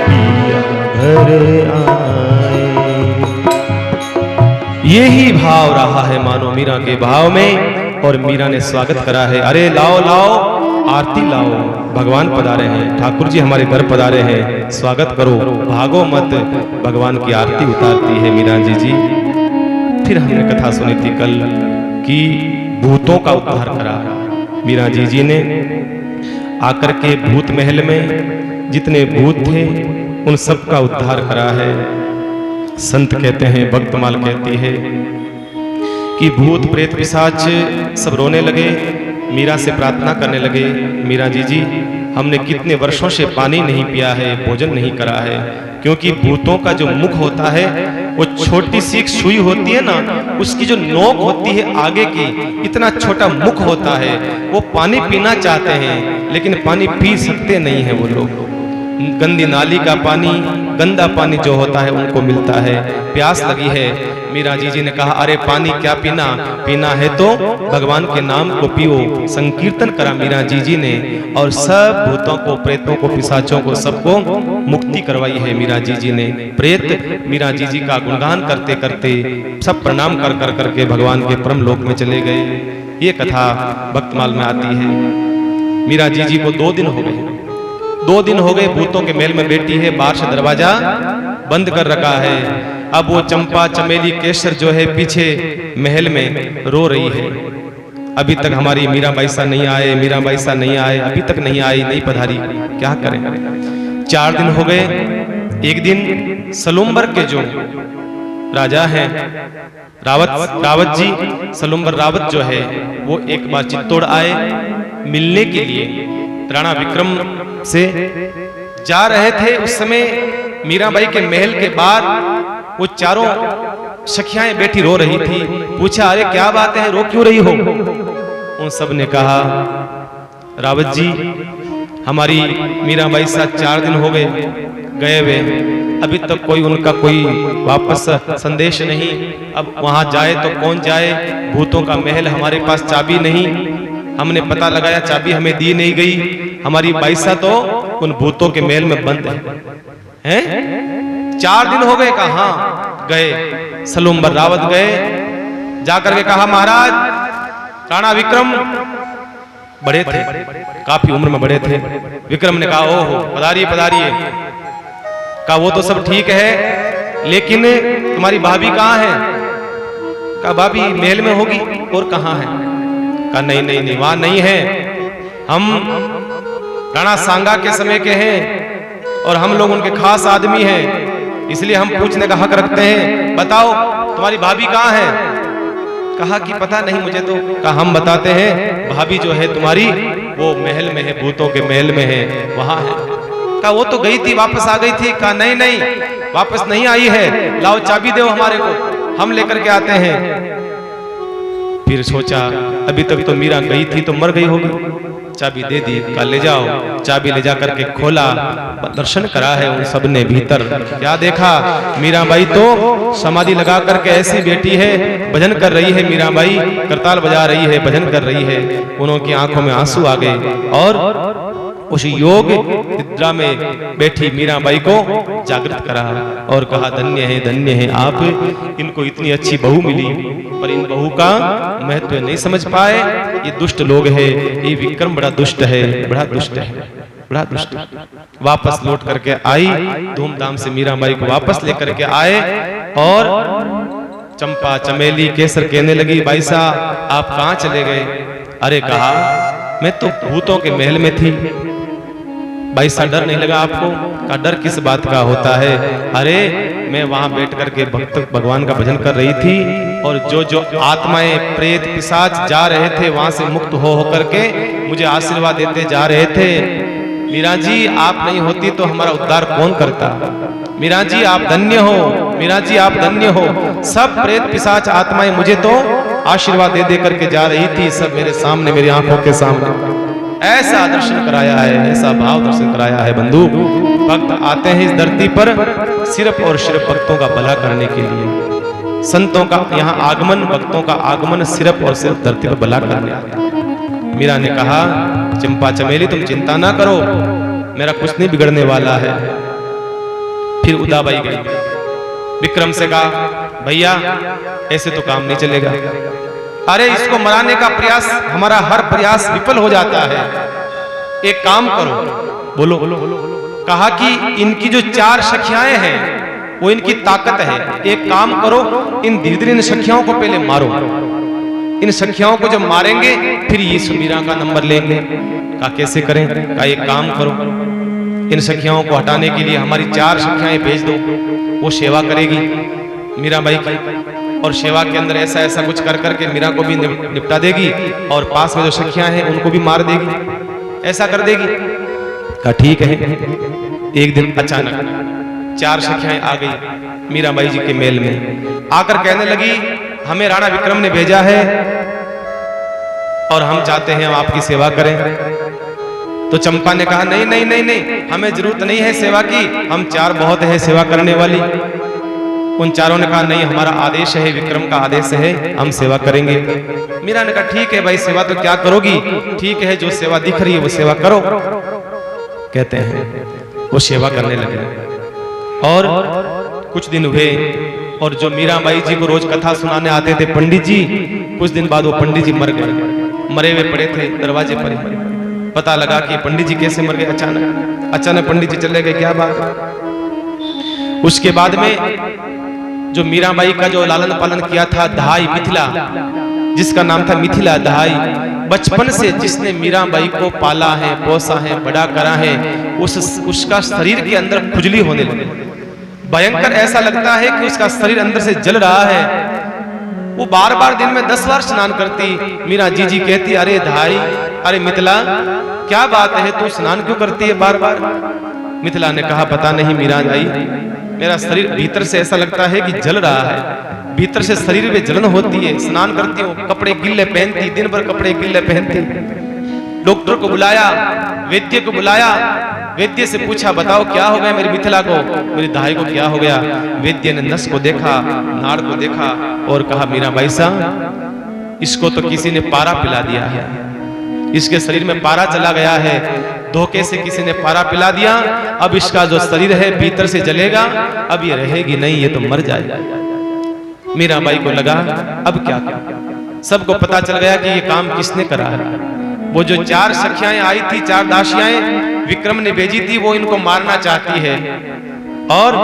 पिया घर आए। यही भाव रहा है मानो मीरा के भाव में। और मीरा ने स्वागत करा है। अरे लाओ लाओ आरती लाओ, भगवान पधारे हैं, ठाकुर जी हमारे घर पधारे हैं, स्वागत करो, भागो मत। भगवान की आरती उतारती है मीरा जी। फिर हमने कथा सुनी थी कल कि भूतों का उद्धार करा मीरा जी ने। आकर के भूत महल में जितने भूत थे उन सब का उद्धार करा है। संत कहते हैं, भक्तमाल कहती है कि भूत प्रेत पिशाच सब रोने लगे, मीरा से प्रार्थना करने लगे, मीरा जी हमने कितने वर्षों से पानी नहीं पिया है, भोजन नहीं करा है। क्योंकि भूतों का जो मुख होता है वो छोटी सी एक सुई होती है ना, उसकी जो नोक होती है आगे की, इतना छोटा मुख होता है। वो पानी पीना चाहते हैं लेकिन पानी पी सकते नहीं है वो लोग। गंदी नाली का पानी, गंदा पानी जो होता है उनको मिलता है। प्यास लगी है, मीरा जी ने कहा अरे पानी क्या पीना, पीना है तो भगवान के नाम को पियो। संकीर्तन करा मीरा जी ने और सब भूतों को, प्रेतों को, पिशाचों को, सबको मुक्ति करवाई है मीरा जी ने। प्रेत मीरा जी का गुणगान करते करते सब प्रणाम कर कर करके भगवान के परम लोक में चले गए। ये कथा भक्तमाल में आती है। मीरा जी को 2 दिन हो गए, 2 दिन हो गए भूतों के महल में बैठी है, बाहर से दरवाजा बंद कर रखा है। अब वो चंपा चमेली केसर जो है पीछे महल में रो रही है, अभी तक हमारी मीरा बाईसा नहीं आए, मीरा बाईसा नहीं आए, अभी तक नहीं आई, नहीं पधारी, क्या करें। 4 दिन हो गए। एक दिन सलुम्बर के जो राजा हैं रावत जी, सलुम्बर रावत जो है वो एक बार चित्तौड़ आए मिलने के लिए। राणा विक्रम से जा रहे थे, उस समय मीराबाई के महल के बाहर वो चारों सखियाएं बैठी रो रही थी। पूछा अरे क्या बात है, रो क्यों रही हो। उन सब ने कहा रावत जी हमारी मीराबाई साथ 4 दिन हो गए वे, अभी तक कोई उनका कोई वापस संदेश नहीं। अब वहां जाए तो कौन जाए, भूतों का महल, हमारे पास चाबी नहीं, हमने पता लगाया चाबी हमें दी नहीं गई, हमारी बाईसा तो उन भूतों के महल में बंद है। 4 दिन हो गए, कहा गए सलुम्बर रावत गए, जाकर के कहा महाराज राणा विक्रम बड़े थे, काफी उम्र में बड़े थे। विक्रम ने कहा ओहो पधारिए पधारिए। कहा वो तो सब ठीक है लेकिन तुम्हारी भाभी कहाँ है। कहा भाभी महल में होगी, और कहाँ है। कहा नहीं नहीं नहीं वहां नहीं है, हम राणा सांगा के समय के हैं और हम लोग उनके खास आदमी हैं, इसलिए हम पूछने का हक रखते हैं, बताओ तुम्हारी भाभी कहाँ है। कहा कि पता नहीं मुझे तो। कहा हम बताते हैं, भाभी जो है तुम्हारी वो महल में है, भूतों के महल में है, वहां है। कहा वो तो गई थी, वापस आ गई थी। कहा नहीं नहीं, वापस नहीं आई है, लाओ चाबी दो हमारे को, हम लेकर के आते हैं। फिर सोचा अभी तक तो मीरा गई थी तो मर गई होगी, चाबी दे दी। कहा ले जाओ। चाबी ले जा करके खोला, दर्शन करा है उन सब ने भीतर। क्या देखा, मीराबाई तो समाधि लगा करके ऐसी बैठी है, भजन कर रही है। मीराबाई करताल बजा रही है, भजन कर रही है। उनकी आंखों में आंसू आ गए और उस योग निद्रा में बैठी मीराबाई को जागृत करा और कहा धन्य है आप, इनको इतनी अच्छी बहू मिली, पर इन बहू का महत्व नहीं समझ पाए। ये दुष्ट लोग है, ये विक्रम बड़ा दुष्ट है, बड़ा दुष्ट है, बड़ा दुष्ट। वापस लौट करके आई, धूमधाम से मीराबाई को वापस लेकर के आए और चंपा चमेली केसर कहने लगी, भाई साहब आप कहाँ चले गए? अरे कहा मैं तो भूतों के महल में थी। भाई सा डर नहीं लगा आपको? का डर किस बात का होता है? अरे मैं वहां बैठ करके भगवान का भजन कर रही थी और जो जो आत्माएं प्रेत पिशाच जा रहे थे वहां से मुक्त हो करके मुझे आशीर्वाद देते जा रहे थे। मीरा जी आप नहीं होती तो हमारा उद्धार कौन करता? मीरा जी आप धन्य हो, मीरा जी आप धन्य हो। सब प्रेत पिशाच आत्माएं मुझे तो आशीर्वाद दे दे करके जा रही थी, सब मेरे सामने, मेरी आंखों के सामने। ऐसा दर्शन कराया है, ऐसा भाव दर्शन कराया है। बंधु भक्त आते हैं इस धरती पर सिर्फ और सिर्फ भक्तों का भला करने के लिए। संतों का यहाँ आगमन, भक्तों का आगमन सिर्फ और सिर्फ धरती पर भला करने आता है। मीरा ने कहा चंपा चमेली तुम चिंता ना करो, मेरा कुछ नहीं बिगड़ने वाला है। फिर उदाबाई गई, विक्रम से कहा भैया ऐसे तो काम नहीं चलेगा, अरे इसको मराने का प्रयास, हमारा हर प्रयास विफल हो जाता है। एक काम करो। बोलो। कहा कि इनकी जो 4 सखियाएं हैं वो इनकी ताकत है। एक काम करो, इन धीरे-धीरे इन सखियाओं को पहले मारो। इन सखियाओं को जब मारेंगे फिर ये मीरा का नंबर लेंगे। कहा कैसे करें? कहा एक काम करो, इन सखियाओं को हटाने के लिए हमारी 4 सखियाएं भेज दो, वो सेवा करेगी मीराबाई की, और सेवा के अंदर ऐसा ऐसा कुछ कर करके मीरा को भी निपटा देगी और पास में जो सखियां हैं उनको भी मार देगी, ऐसा कर देगी। कहा ठीक है। एक दिन अचानक 4 सखियां आ गई मीराबाई जी के मेल में, आकर कहने लगी हमें राणा विक्रम ने भेजा है और हम चाहते हैं हम आपकी सेवा करें। तो चंपा ने कहा नहीं नहीं नहीं नहीं, हमें जरूरत नहीं है सेवा की, हम 4 बहुत है सेवा करने वाली। उन 4 ने कहा नहीं हमारा आदेश है, विक्रम का आदेश है, हम सेवा करेंगे। मीरा ने कहा ठीक है भाई, सेवा तो क्या करोगी, ठीक है जो सेवा दिख रही है वो सेवा करो। कहते हैं वो सेवा करने लगे और कुछ दिन हुए और जो मीराबाई जी को रोज कथा सुनाने आते थे पंडित जी, कुछ दिन बाद वो पंडित जी मर गए, मरे हुए पड़े थे दरवाजे पर। पता लगा कि पंडित जी कैसे मर गए, अचानक पंडित जी चले गए, क्या बात है। उसके बाद में जो मीराबाई का जो लालन पालन किया था दहाई मिथिला, जिसका नाम था मिथिला दहाई, बचपन से जिसने मीराबाई को पाला है, पोसा है, बड़ा करा है, उसका शरीर के अंदर खुजली होने लगी। भयंकर ऐसा लगता है कि उसका शरीर अंदर से जल रहा है। वो बार बार दिन में 10 बार स्नान करती। मीरा जी जी कहती अरे दहाई, अरे मिथिला क्या बात है, तू स्नान क्यों करती है बार बार? मिथिला ने कहा पता नहीं मीरा जी, मेरा शरीर भीतर से ऐसा लगता है कि जल रहा है, भीतर से शरीर में जलन होती है, स्नान करती हूँ, कपड़े गिल्ले पहनती, दिन भर कपड़े गिल्ले पहनती। डॉक्टर को बुलाया, वैद्य को बुलाया, वैद्य से पूछा बताओ क्या हो गया मेरी मिथिला को, मेरी दहाई को क्या हो गया? वैद्य ने नस को देखा, नाड़ को देखा और कहा मीराबाई साहब इसको तो किसी ने पारा पिला दिया है, इसके शरीर में पारा चला गया है, धोखे से किसी ने पारा पिला दिया, अब इसका जो शरीर है भीतर से जलेगा, अब ये रहेगी नहीं, ये तो मर जाएगा। मीराबाई को लगा अब क्या करें, सबको पता चल गया कि ये काम किसने करा है। वो जो 4 सखियाएं आई थी, 4 दासियाएं विक्रम ने भेजी थी, वो इनको मारना चाहती है और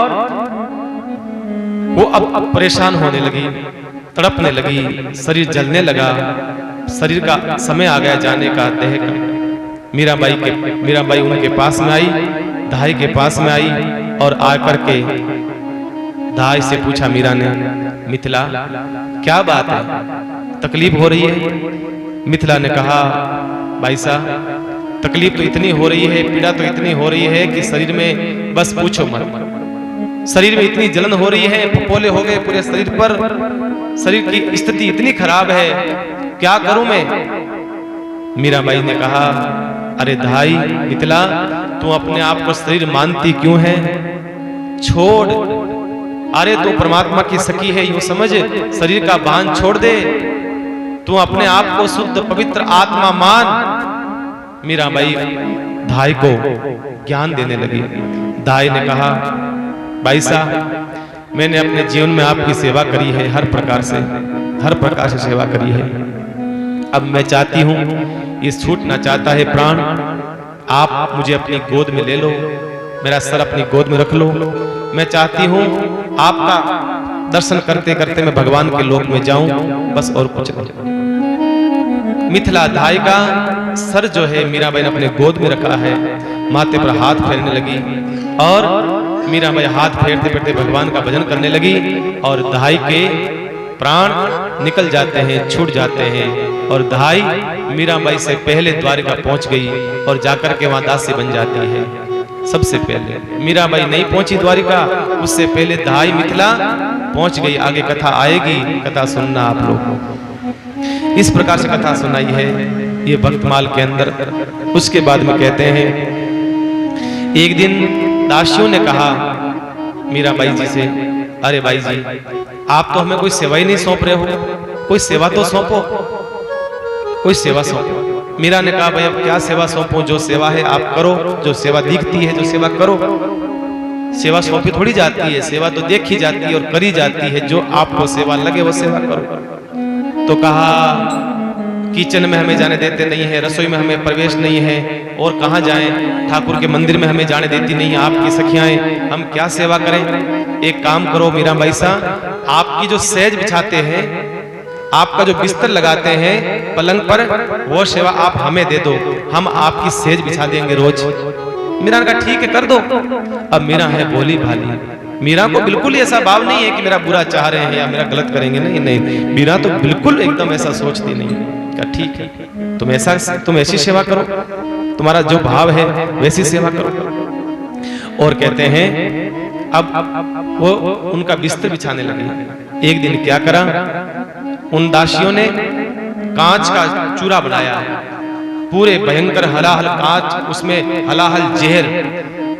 वो अब परेशान होने लगी, तड़पने लगी, शरीर जलने लगा, शरीर का समय आ गया जाने का, देह का। मीराबाई उनके पास में आई, दहाई के पास में आई और आकर के दहाई से पूछा मीरा ने, मिथिला क्या बात है, तकलीफ हो रही है? मिथिला ने कहा, भाई साहब तकलीफ तो इतनी हो रही है, पीड़ा तो इतनी हो रही है कि शरीर में बस पूछो मत। शरीर में इतनी जलन हो रही है, फफोले हो गए पूरे शरीर पर, शरीर की स्थिति इतनी खराब है, क्या करूं मैं? मीराबाई ने कहा, अरे धाई मिथिला, तू अपने आप को शरीर मानती क्यों है? छोड़, अरे तू परमात्मा की सखी है, यूं समझ, शरीर का बांध छोड़ दे, तू अपने आप को शुद्ध पवित्र आत्मा मान। मीराबाई धाई को ज्ञान देने लगी। धाई ने कहा, भाई साहब मैंने अपने जीवन में आपकी सेवा करी है, हर प्रकार से सेवा करी है। अब मैं चाहती हूं, ये छूटना चाहता है प्राण, आप मुझे अपनी गोद में ले लो, मेरा सर अपनी गोद में रख लो। मैं चाहती हूं आपका दर्शन करते करते मैं भगवान के लोक में जाऊं, बस और कुछ नहीं। मिथिला धाई का सर जो है मीराबाई ने अपने गोद में रखा है, माथे पर हाथ फेरने लगी और मीराबाई हाथ फेरते फेरते भगवान का भजन करने लगी और धाई के प्राण निकल जाते हैं, छूट जाते हैं और धाई मीराबाई से पहले द्वारिका पहुंच गई और जाकर के वहां दासी बन जाती है। सबसे पहले मीराबाई नहीं पहुंची द्वारिका, उससे पहले धाई मिथिला पहुंच गई। आगे कथा आएगी, कथा सुनना आप लोग। इस प्रकार से कथा सुनाई है ये भक्तमाल के अंदर। उसके बाद में कहते हैं, एक दिन दासियों ने कहा मीराबाई जी से, अरे भाई जी आप तो हमें कोई सेवा ही नहीं सौंप रहे हो, कोई सेवा तो सौंपो, कोई सेवा सौंपो। मीरा ने कहा, भाई अब क्या सेवा सौंपो, जो सेवा है आप करो, जो सेवा दिखती है जो सेवा करो। सेवा सौंपी थोड़ी जाती है, सेवा तो देखी जाती है और करी जाती है, जो आपको सेवा लगे वो सेवा करो। तो कहा, किचन में हमें जाने देते नहीं है, रसोई में हमें प्रवेश नहीं है, और कहाँ जाएं, ठाकुर के मंदिर में हमें जाने देती नहीं है आपकी सखियाएं, हम क्या सेवा करें? एक काम करो मीराबाई साहब, आपकी जो सेज बिछाते हैं, आपका जो बिस्तर लगाते हैं पलंग पर, वो सेवा आप हमें दे दो, हम आपकी सेज बिछा देंगे रोज। मीरा ने कहा ठीक है कर दो। अब मीरा है भोली भाली, मीरा को बिल्कुल ऐसा भाव नहीं है कि मेरा बुरा चाह रहे हैं या मेरा गलत करेंगे, नहीं नहीं, मीरा तो बिल्कुल एकदम ऐसा सोचती नहीं है। कहा ठीक है, तुम ऐसी सेवा करो, तुम्हारा जो भाव है वैसी सेवा करो। और कहते हैं अब वो उनका बिस्तर बिछाने लगी। एक दिन क्या करा, उन दासियों ने कांच का चूरा बनाया, पूरे भयंकर हलाहल कांच, उसमें हलाहल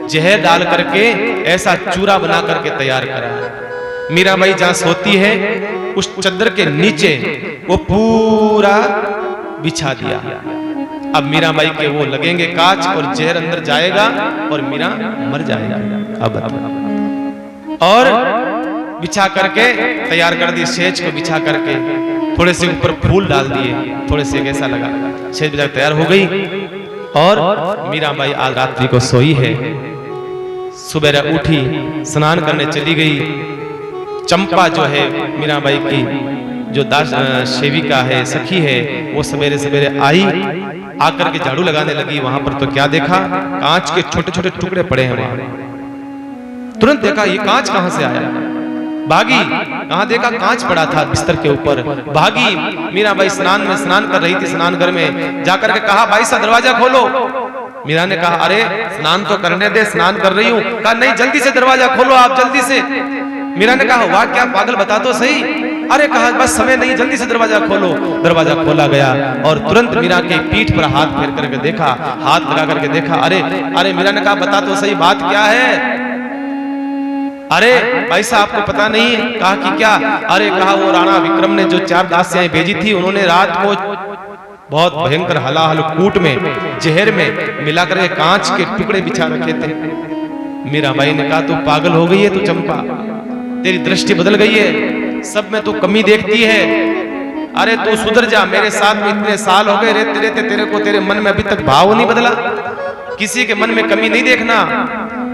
जहर डाल करके ऐसा चूरा बना करके तैयार करा। मीराबाई जहां सोती है उस चद्दर के नीचे वो पूरा बिछा दिया। अब मीराबाई के वो लगेंगे कांच और जहर अंदर जाएगा और मीरा मर जाएगा। अब और बिछा करके तैयार कर दी, सेज को बिछा करके थोड़े से ऊपर फूल डाल दिए, थोड़े से कैसा लगा, सेज बिछा तैयार हो गई। और मीराबाई आज रात्रि को सोई है। सुबह उठी, स्नान करने चली गई। चंपा जो है मीराबाई की जो सेविका है, सखी है, वो सवेरे सवेरे आई, आकर के झाड़ू लगाने लगी। वहां पर तो क्या देखा, कांच के छोटे छोटे टुकड़े पड़े हैं वहां। तुरंत देखा ये कांच कहां से आया, भागी, कहां देखा कांच पड़ा था बिस्तर के ऊपर, भागी। मीराबाई स्नान कर रही थी, स्नान घर में जाकर के कहा, भाई साहब दरवाजा खोलो। मीरा ने कहा, अरे स्नान तो करने दे, स्नान कर रही हूं। कहा नहीं, जल्दी से दरवाजा खोलो आप, जल्दी से। मीरा ने कहा, वाह क्या पागल, बता तो सही। अरे कहा बस समय नहीं, जल्दी से दरवाजा खोलो। दरवाजा खोला गया और तुरंत मीरा के पीठ पर हाथ फेर करके देखा, हाथ लगा करके देखा। अरे मीरा ने कहा, बता तो सही बात क्या है। अरे भाई साहब आपको पता नहीं? कहा कि क्या? अरे कहा वो राणा विक्रम ने जो 4 दासियां भेजी थी, उन्होंने रात को बहुत भयंकर हलाहल कूट में, जहर में मिलाकर के कांच के टुकड़े बिछा रखे थे। मीराबाई ने कहा, तू पागल हो गई है, तू चंपा, तेरी दृष्टि बदल गई है, सब में तू कमी देखती है। अरे तू सुधर जा, मेरे साथ में इतने साल हो गए रहते रहते तेरे को, तेरे मन में अभी तक भाव नहीं बदला, किसी के मन में कमी नहीं देखना।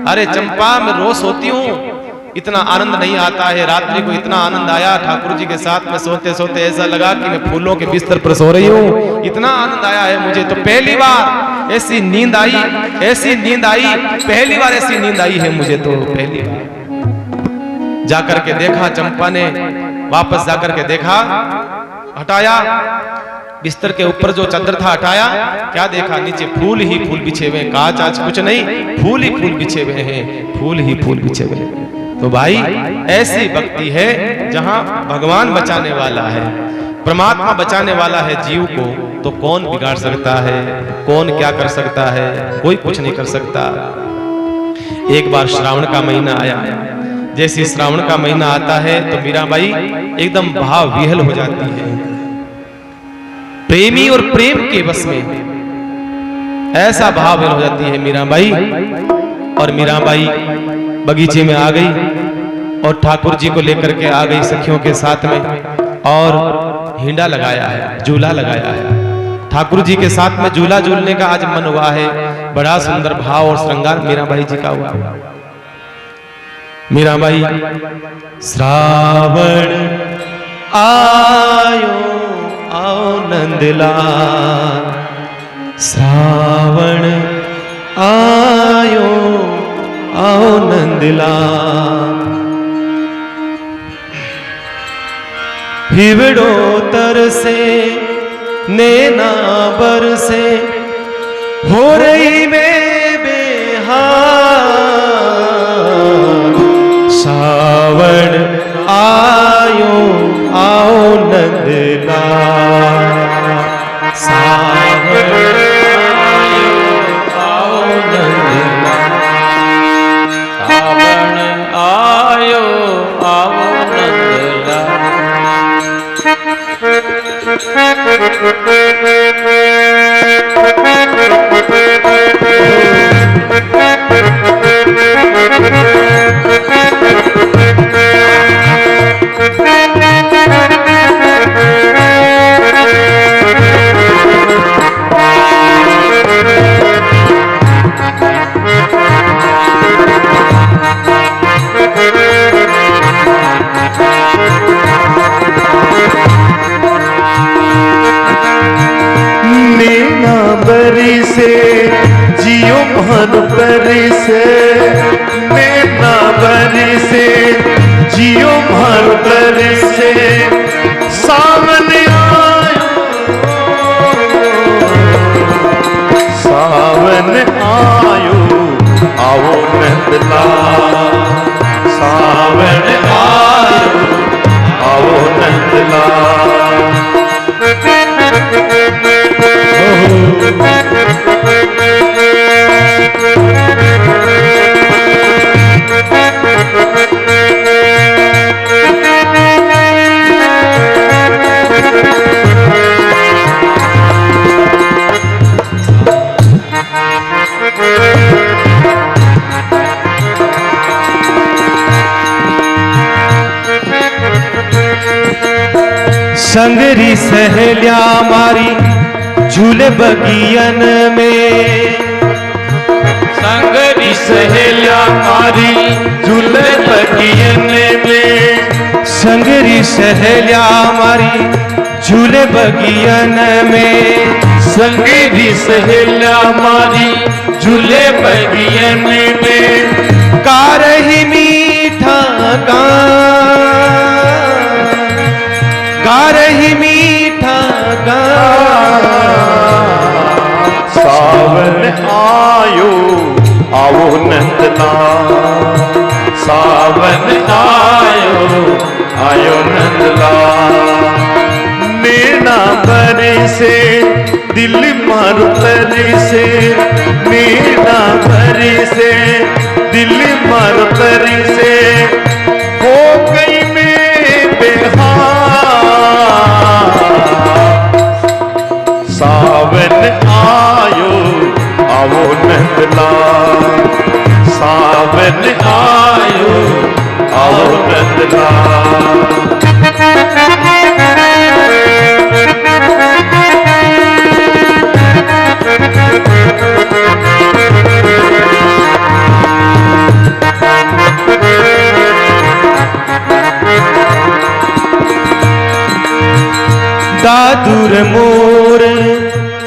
अरे चंपा मैं रोज सोती हूँ, इतना आनंद नहीं आता है। रात्रि को इतना आनंद आया, ठाकुर जी के साथ में सोते सोते ऐसा लगा कि मैं फूलों के बिस्तर पर सो रही हूँ। इतना आनंद आया है मुझे, तो पहली बार ऐसी नींद आई, ऐसी नींद आई, पहली बार ऐसी नींद आई है मुझे, तो पहली बार। जाकर के देखा, चंपा ने वापस जाकर के देखा, हटाया, बिस्तर के ऊपर जो चादर था हटाया, क्या देखा, नीचे फूल ही फूल बिछे हुए हैं। कहा आज कुछ नहीं, फूल ही फूल बिछे हुए हैं, फूल ही फूल बिछे हुए हैं। तो भाई ऐसी भक्ति है जहां भगवान बचाने वाला है, परमात्मा बचाने वाला है जीव को, तो कौन बिगाड़ सकता है, कौन क्या कर सकता है, कोई कुछ नहीं कर सकता। एक बार श्रावण का महीना आया, जैसे श्रावण का महीना आता है तो मीराबाई एकदम भाव विहल हो जाती है, प्रेमी और प्रेम के बस में ऐसा भाव विहल हो जाती है मीराबाई। और मीराबाई बगीचे में आ गई और ठाकुर जी को लेकर के आ गई सखियों के साथ में, और हिंडा लगाया है, झूला लगाया है। ठाकुर जी के साथ में झूला झूलने का आज मन हुआ है। बड़ा सुंदर भाव और श्रृंगार मीराबाई जी का हुआ। मीराबाई श्रावण आयो आओ नंदलाल, श्रावण आयो आओ नंदलाल, हिवड़ो तरसे नैना बरसे, हो रही मैं बेहाल, सावन आयो आओ नंदलाल, सावन आयो आओ नंदलाल, सावन आयो आओ नंदलाल। जियो मन परी से, नैना बरी से जियो मन परी से, सावन आयो सावन आयो आओ नंदलाल, सावन आयो आओ नंदलाल। संगरी सहेलिया मारी झूले बगियन में, संगरी सहेलिया मारी झूले बगियन में, संगरी सहेलिया मारी झूले बगियन में, संगरी सहेलिया मारी झूले बगियन में, गा रही मीठा गान, गा रही मीठा गान, सावन आयो आओ नंदलाल, सावन आयो आयो नंदलाल। नैना बरी से दिल मार परी से, नैना बरी से दिल मार परी से, हो गई मैं बेहाल, सावन आयो आओ नंदलाल, सावन आयो आओ नंदलाल। दादुर मोर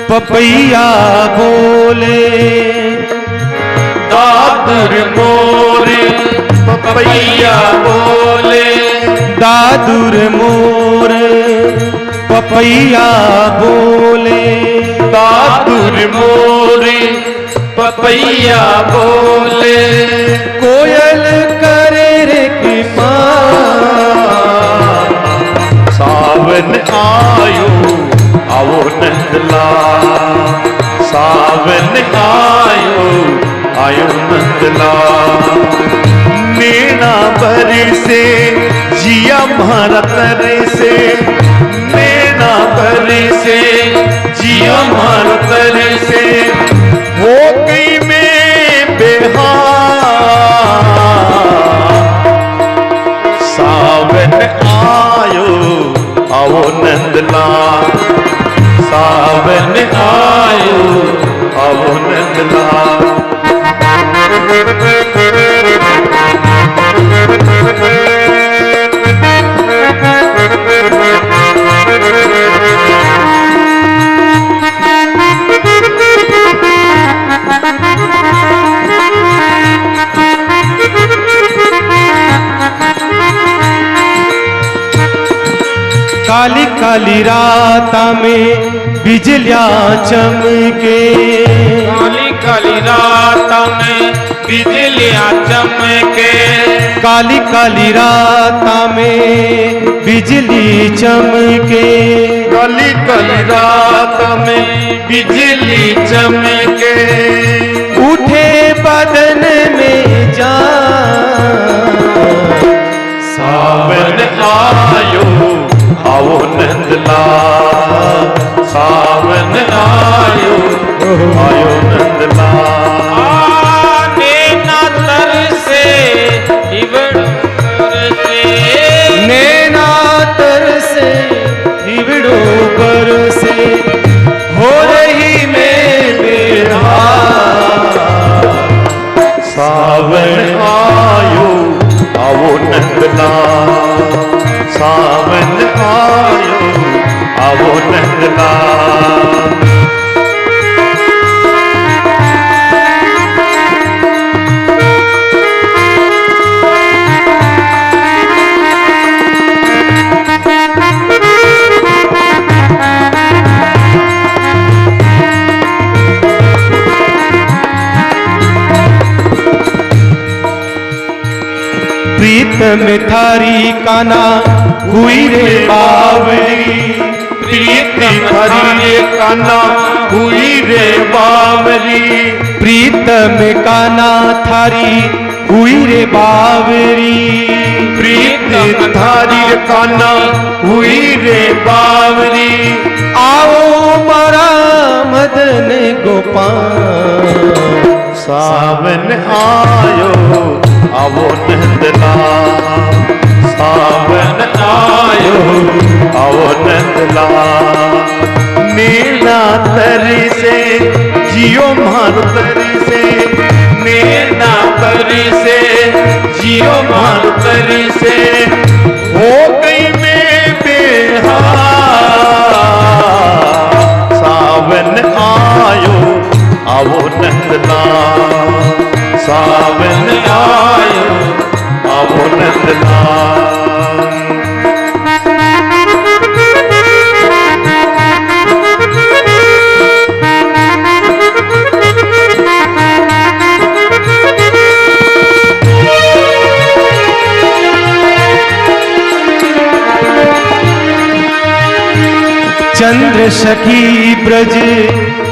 पपैया बोले, दादुर मोर पपैया बोले, दादुर मोर पपैया बोले, दादुर मोरी पपैया बोले, कोयल करे रे कृपा, सावन आयो आओ नंदलाल, सावन आयो आयो नंदलाल। नैना बरसे जिया मारा तरसे, नैना बरसे जिया मारा तरसे, हो गई मैं बेहाल, सावन आयो आओ नंदलाल, सावन आयो आओ नंदलाल। काली काली रात में बिजलियां चमके, काली काली रात में बिजलियां चमके, काली काली रात में बिजली चमके, काली काली रात में बिजली चमके, उठे बदन में जान, सावन आयो आओ नंदलाल, सावन आयो आयो नंदलाल। नैना तरसे हिवड़ो तरसे, नैना तरसे हिवड़ो बरसे, हो रही मैं बेहाल, सावन आयो आओ नंदलाल, सावन आयो आओ नंदलाल। प्रीतम थारी काना हुई रे बावरी, प्रीतम थारी काना हुई रे बावरी, प्रीतम काना थारी हुई रे बावरी, प्रीतम थारी काना हुई रे बावरी। आओ मारा मदन गोपाल, सावन आयो आओ नंदलाल, सावन आयो आओ नंदलाल। नैना तरसे जियो मार तरसे, नैना तरसे जियो मार तरसे, हो गई मैं बेहाल, सावन आयो आओ नंदलाल, सावन आयो आओ नंदलाल। चंद्र सखी ब्रज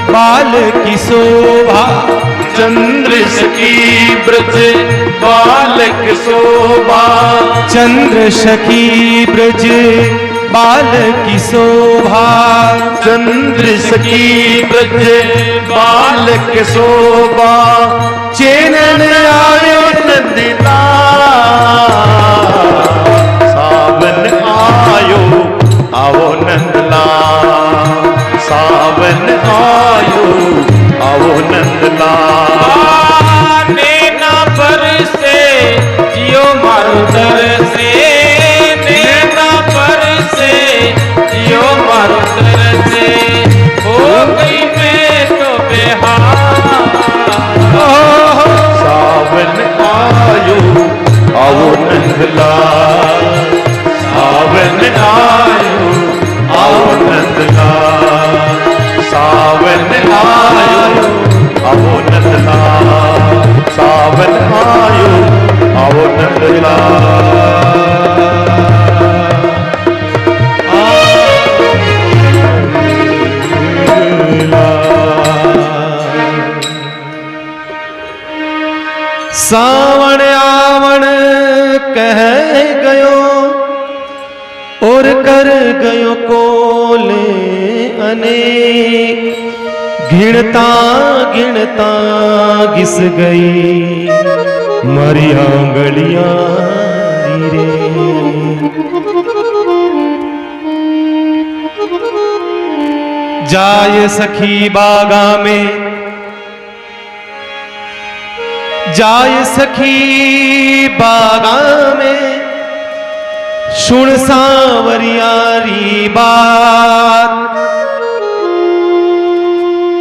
बाल की शोभा, चंद्र सखी ब्रज बालक शोभा, चंद्र सखी ब्रज बाल की शोभा, चंद्र सखी ब्रज बालक शोभा। चैनन आयो नंदलाल, सावन आयो आओ नंदलाल, सावन आयो आओ नंदलाल। नैना बरसे जियो मारो तरसे, नैना बरसे जियो मारो तरसे, हो गई मैं तो बेहाल, सावन आयो आओ नंदलाल, सावन आयो आओ सावण आवण कह गयो और कर गयो कोले अनेक घिणता घिणता घिस गई मरी आंगलियां रे। जाय सखी बागा में जाय सखी बागा में सुन सांवरियारी बात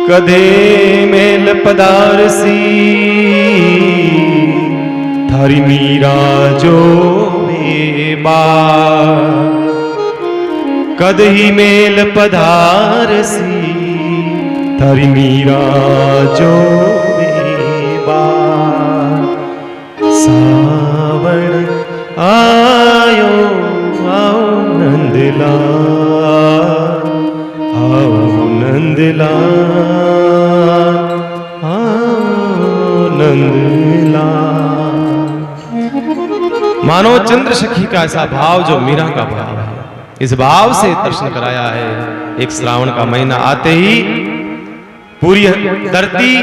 कदे मेल पदारसी थारी मीरा जो बात कदही मेल पधारसी थारी मीरा जो सावण आयो आओ नंदलाल आओ नंदलाल आओ नंदलाल। मानो चंद्र सखी का ऐसा भाव जो मीरा का भाव है, इस भाव से दर्शन कराया है। एक श्रावण का महीना आते ही पूरी धरती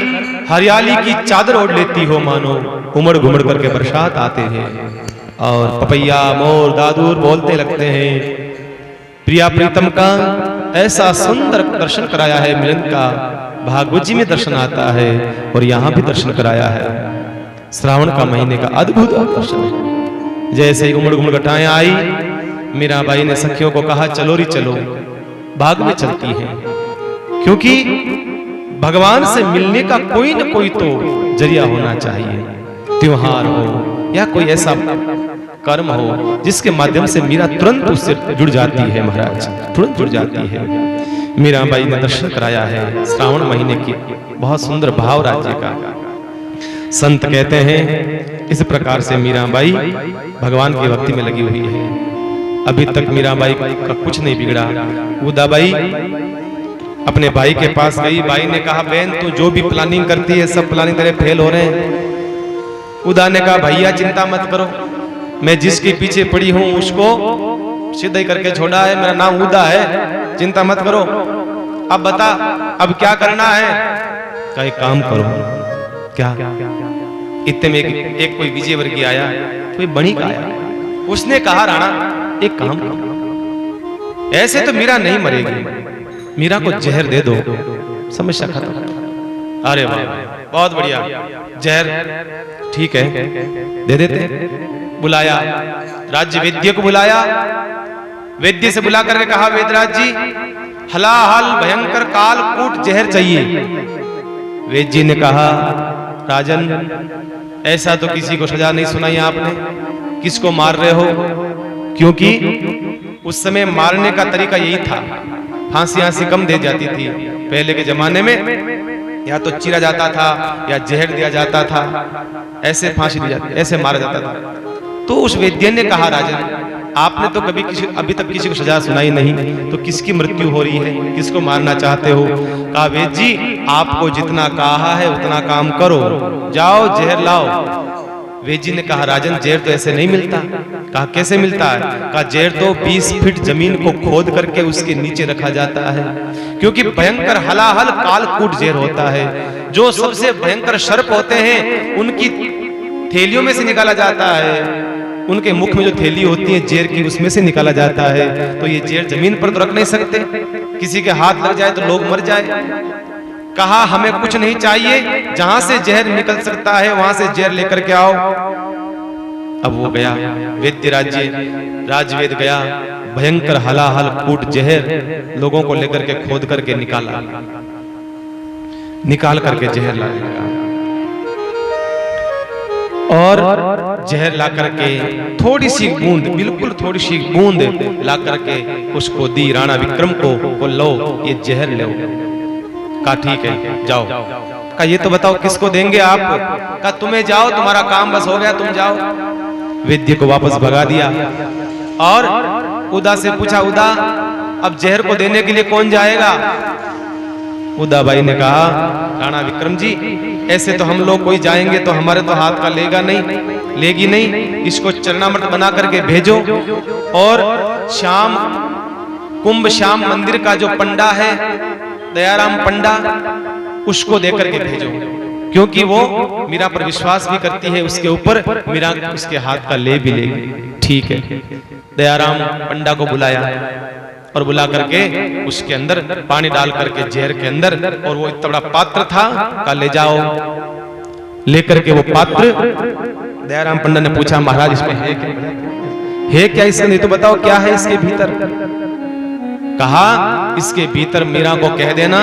हरियाली की चादर ओढ़ लेती हो, मानो उमड़ घुमड़ करके बरसात आते हैं और पपैया मोर दादूर बोलते लगते हैं। प्रिया प्रीतम का ऐसा सुंदर दर्शन कराया है, मिलन का भागवत जी में दर्शन आता है और यहाँ भी दर्शन कराया है। श्रावण का महीने का अद्भुत दर्शन है। जैसे ही उमड़ घुमड़ घटाएं आई, मीराबाई ने सखियों को कहा चलो री चलो, भाग में चलती है, क्योंकि भगवान से मिलने का कोई न कोई तो जरिया होना चाहिए। त्योहार हो या कोई ऐसा कर्म हो जिसके माध्यम से मीरा तुरंत उससे जुड़ जाती है, महाराज तुरंत जुड़ जाती है। मीराबाई ने दर्शन कराया है श्रावण महीने की बहुत सुंदर भाव राज्य का। संत कहते हैं इस प्रकार से मीराबाई भगवान की भक्ति में लगी हुई है। अभी तक मीराबाई का कुछ नहीं बिगड़ा। उदाबाई अपने भाई के पास गई, भाई ने कहा बहन तू जो भी प्लानिंग करती है सब प्लानिंग तेरे फेल हो रहे हैं। उदा ने कहा भैया चिंता मत करो, मैं जिसके पीछे पड़ी हूं उसको सीधा करके छोड़ा है, मेरा नाम उदा है, चिंता मत करो। अब बता अब क्या करना है? का एक काम करो। क्या? इतने में एक कोई विजयवर्गीय आया, कोई बणिक आया, उसने कहा राणा एक काम करो, ऐसे तो मीरा नहीं मरेगी, मीरा को जहर दे दो, समस्या खत्म। अरे वाह बहुत बढ़िया, जहर ठीक है दे देते। बुलाया राज्य वैद्य को, बुलाया वैद्य से बुला करके कहा वेदराज जी हलाहल भयंकर कालकूट जहर चाहिए। वैद्य ने कहा राजन ऐसा तो किसी को सजा नहीं सुनाई आपने, किसको मार रहे हो? क्योंकि उस समय मारने का तरीका यही था, फांसियां सी कम दे जाती थी पहले के जमाने में, या तो चीरा जाता था या जहर दिया जाता था, ऐसे फांसी दी जाती, ऐसे मारा जाता था। तो उस वैद्य ने कहा राजन आपने तो कभी अभी तक किसी को सजा सुनाई नहीं, तो किसकी मृत्यु हो रही है, किसको मारना चाहते हो? कहा वैद्य जी आपको जितना कहा है उतना काम करो, जाओ जहर लाओ। वैद्य जी ने कहा राजन जहर तो ऐसे नहीं मिलता। कहा कैसे मिलता है? कहा जहर तो 20 फीट जमीन को खोद करके उसके नीचे रखा जाता है, क्योंकि भयंकर हलाहल कालकूट जहर होता है। जो सबसे भयंकर सर्प होते हैं उनकी थैलियों में से निकाला जाता है, उनके मुख में जो थैली होती है जहर की उसमें से निकाला जाता है। तो ये जहर जमीन पर तो रख नहीं सकते, किसी के हाथ लग जाए तो लोग मर जाए। कहा हमें कुछ नहीं चाहिए, जहां से जहर निकल सकता है वहां से जहर लेकर के आओ। अब वो गया वैद्य राजवेद गया, भयंकर हलाहल कूट जहर लोगों को लेकर के खोद करके निकाल करके जहर ला लगा, और जहर ला करके थोड़ी सी बूंद, बिल्कुल थोड़ी सी बूंद ला करके उसको दी राणा विक्रम को लो ये जहर लो। कहा ठीक है जाओ। कहा ये तो बताओ किसको देंगे आप? कहा तुम्हें जाओ, तुम्हारा काम बस हो गया, तुम जाओ। वैद्य को वापस भगा दिया और उदा से पूछा, उदा अब जहर को देने के लिए कौन जाएगा? उदा बाई ने कहा, राणा विक्रम जी ऐसे तो हम लोग कोई जाएंगे तो हमारे तो हाथ का लेगी नहीं, इसको चरणामृत बना करके भेजो और श्याम कुंभ श्याम मंदिर का जो पंडा है दयाराम पंडा उसको देकर के भेजो, क्योंकि वो मीरा पर विश्वास भी करती है, उसके ऊपर मीरा उसके हाथ का ले भी लेगी। ठीक है, दयाराम पंडा को बुलाया और बुला करके उसके अंदर पानी डाल करके जहर के अंदर, और वो इतना बड़ा पात्र था का ले जाओ। लेकर के वो पात्र दयाराम पंडा ने पूछा, महाराज इसमें है क्या इसके, नहीं तो बताओ क्या है इसके भीतर। कहा, इसके भीतर मीरा को कह देना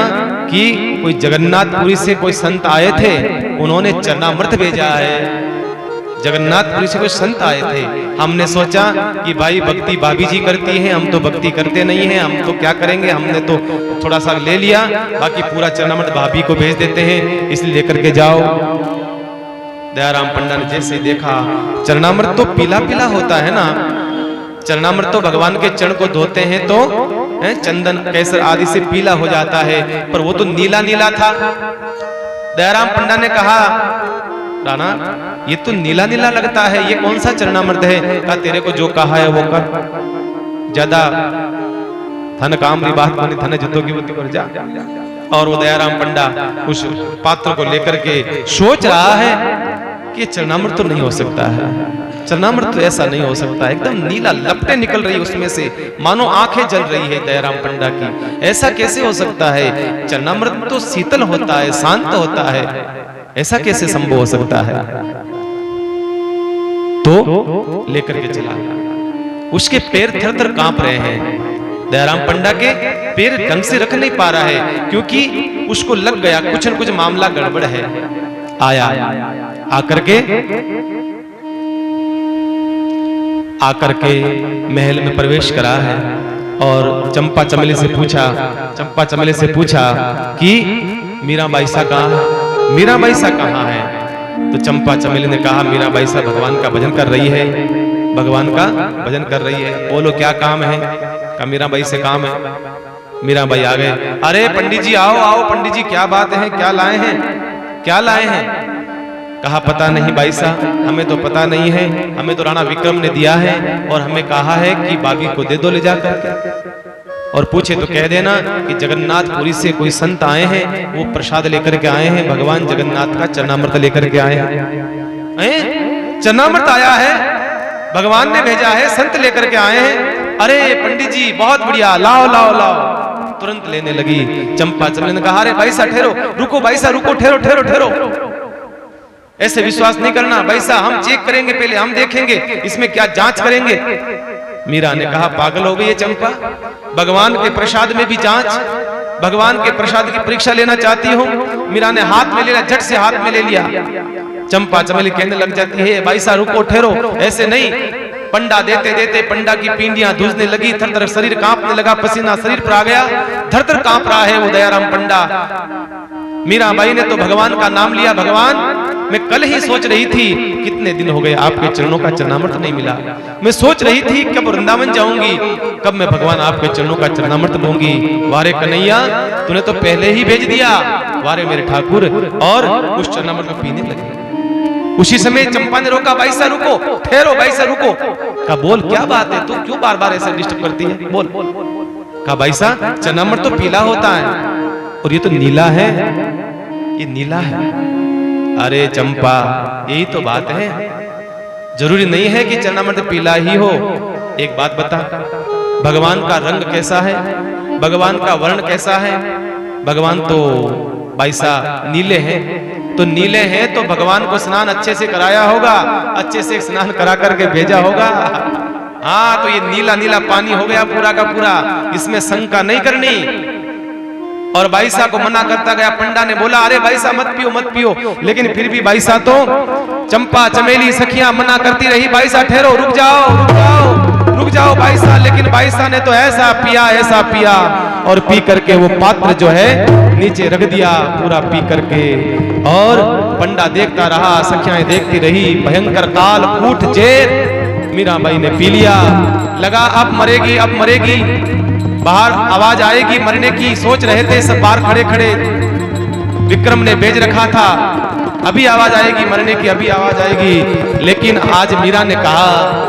कि कोई जगन्नाथपुरी से कोई संत आए थे, उन्होंने चरणामृत भेजा है। जगन्नाथपुरी से कोई संत आए थे, हमने सोचा कि भाई भक्ति भाभी जी करती हैं, हम तो भक्ति करते नहीं हैं, हम तो क्या करेंगे, हमने तो थोड़ा सा ले लिया, बाकी पूरा चरणामृत भाभी को भेज देते हैं, इसलिए लेकर के जाओ। दयाराम पंडा ने जैसे देखा, चरणामृत तो पीला पीला होता है ना, चरणामृत तो भगवान के चरण को धोते हैं तो चंदन केसर आदि से पीला हो जाता है, पर वो तो नीला नीला था। दयाराम पंडा ने कहा, राणा ये तो नीला नीला लगता है, ये कौन सा चरणामृत है? कहा, तेरे को जो कहा है वो कर, ज्यादा धन काम री बात बनी, धन जुद्धों की बुद्धि कर जा। और वो दयाराम पंडा उस पात्र को लेकर के सोच रहा है कि चरणामृत तो नहीं हो सकता है, चरणामृत तो ऐसा नहीं हो सकता, एकदम नीला, लपटें निकल रही उसमें से, मानो आंखें जल रही है दयाराम पंडा की, ऐसा कैसे हो सकता है? चरणामृत तो शीतल होता है, शांत होता है, ऐसा कैसे संभव हो सकता है? तो लेकर के चला, उसके पैर थर थर कांप रहे हैं, दयाराम पंडा के पैर ढंग से रख नहीं पा रहा है, क्योंकि उसको लग गया कुछ न कुछ मामला गड़बड़ है। आया, आकर के महल में प्रवेश करा है और चंपा चमेली से पूछा कि मीराबाई सा कहाँ है, मीराबाई सा कहाँ है? तो चंपा चमेली ने कहा, मीराबाई सा भगवान का भजन कर रही है, भगवान का भजन कर रही है। बोलो क्या काम है? का मीराबाई से काम है। मीराबाई आ गए, अरे पंडित जी आओ आओ, पंडित जी क्या बात है, क्या लाए हैं, क्या लाए हैं? कहा, पता नहीं भाई साहब, हमें तो पता नहीं है, हमें तो राणा विक्रम ने दिया है और हमें कहा है कि भाभी को दे दो ले जाकर, और पूछे तो कह देना कि जगन्नाथपुरी से कोई संत आए हैं, वो प्रसाद लेकर के आए हैं, भगवान जगन्नाथ का चरणामृत लेकर के आए हैं। चरणामृत आया है, भगवान ने भेजा है, संत लेकर के आए हैं। अरे पंडित जी बहुत बढ़िया, लाओ लाओ लाओ। तुरंत लेने लगी। चंपा चमेली ने कहा, अरे भाई साहब ठहरो, रुको भाई साहब, रुको, ठहरो ठहरो ठहरो, ऐसे विश्वास नहीं करना भाई साहब, हम चेक करेंगे, पहले हम देखेंगे इसमें क्या जांच करेंगे। मीरा ने कहा, पागल हो गई है चंपा, भगवान के प्रसाद में भी जांच, भगवान के प्रसाद की परीक्षा लेना चाहती हो? मीरा ने हाथ में ले लिया, झट से हाथ में ले लिया। चंपा चमेली कहने लग जाती है, भाई साहब रुको, ठहरो, ऐसे नहीं। पंडा देते देते पंडा की पिंडियां धुसने लगी, थर थर शरीर कांपने लगा, पसीना शरीर पर आ गया, थर थर कांप रहा है वो दयाराम पंडा। मीराबाई ने तो भगवान का नाम लिया, भगवान मैं कल ही सोच रही थी, कितने दिन हो गए आपके चरणों का चरणामृत नहीं मिला, मैं सोच रही थी कब वृंदावन जाऊंगी, कब मैं भगवान आपके चरणों का चरणामृत लूंगी। वारे कन्हैया, तूने तो पहले ही भेज दिया, वारे मेरे ठाकुर, और उस चरणामृत को पीने लगे। उसी समय चंपा ने रोका, भाई साहब रुको, ठहरो भाई साहब रुको। कहा, बोल क्या बात है, तू क्यों बार बार ऐसे डिस्टर्ब करती है, बोल। कहा, भाई साहब चरणामृत तो पीला होता है और ये तो नीला है, ये नीला है। अरे चंपा, यही तो बात है, जरूरी नहीं है कि चरणामृत पीला ही हो। एक बात बता, भगवान का रंग कैसा है, भगवान का वर्ण कैसा है? भगवान तो भाई साहब नीले हैं, तो नीले हैं तो भगवान को स्नान अच्छे से कराया होगा, अच्छे से स्नान करा करके भेजा होगा। हाँ, तो ये नीला नीला पानी हो गया पूरा का पूरा, इसमें शंका नहीं करनी। और भाई साहब को मना करता गया। पंडा ने बोला, अरे भाई साहब मत पियो मत पियो, लेकिन फिर भी भाई साहब तो चंपा चमेली सखियां मना करती रही, भाई साहब ठहरो, रुक जाओ रुक जाओ रुक जाओ भाई साहब। लेकिन भाई साहब ने तो ऐसा पिया और पी करके वो पात्र जो है नीचे रख दिया पूरा पी करके। और पंडा देखता रहा, सखियां देखती रही। भयंकर काल कूट जेर मीराबाई ने पी लिया। लगा अब मरेगी, अब मरेगी, बाहर आवाज आएगी मरने की। सोच रहे थे सब बाहर खड़े खड़े, विक्रम ने भेज रखा था अभी आवाज आएगी मरने की, अभी आवाज आएगी। लेकिन आज मीरा ने कहा,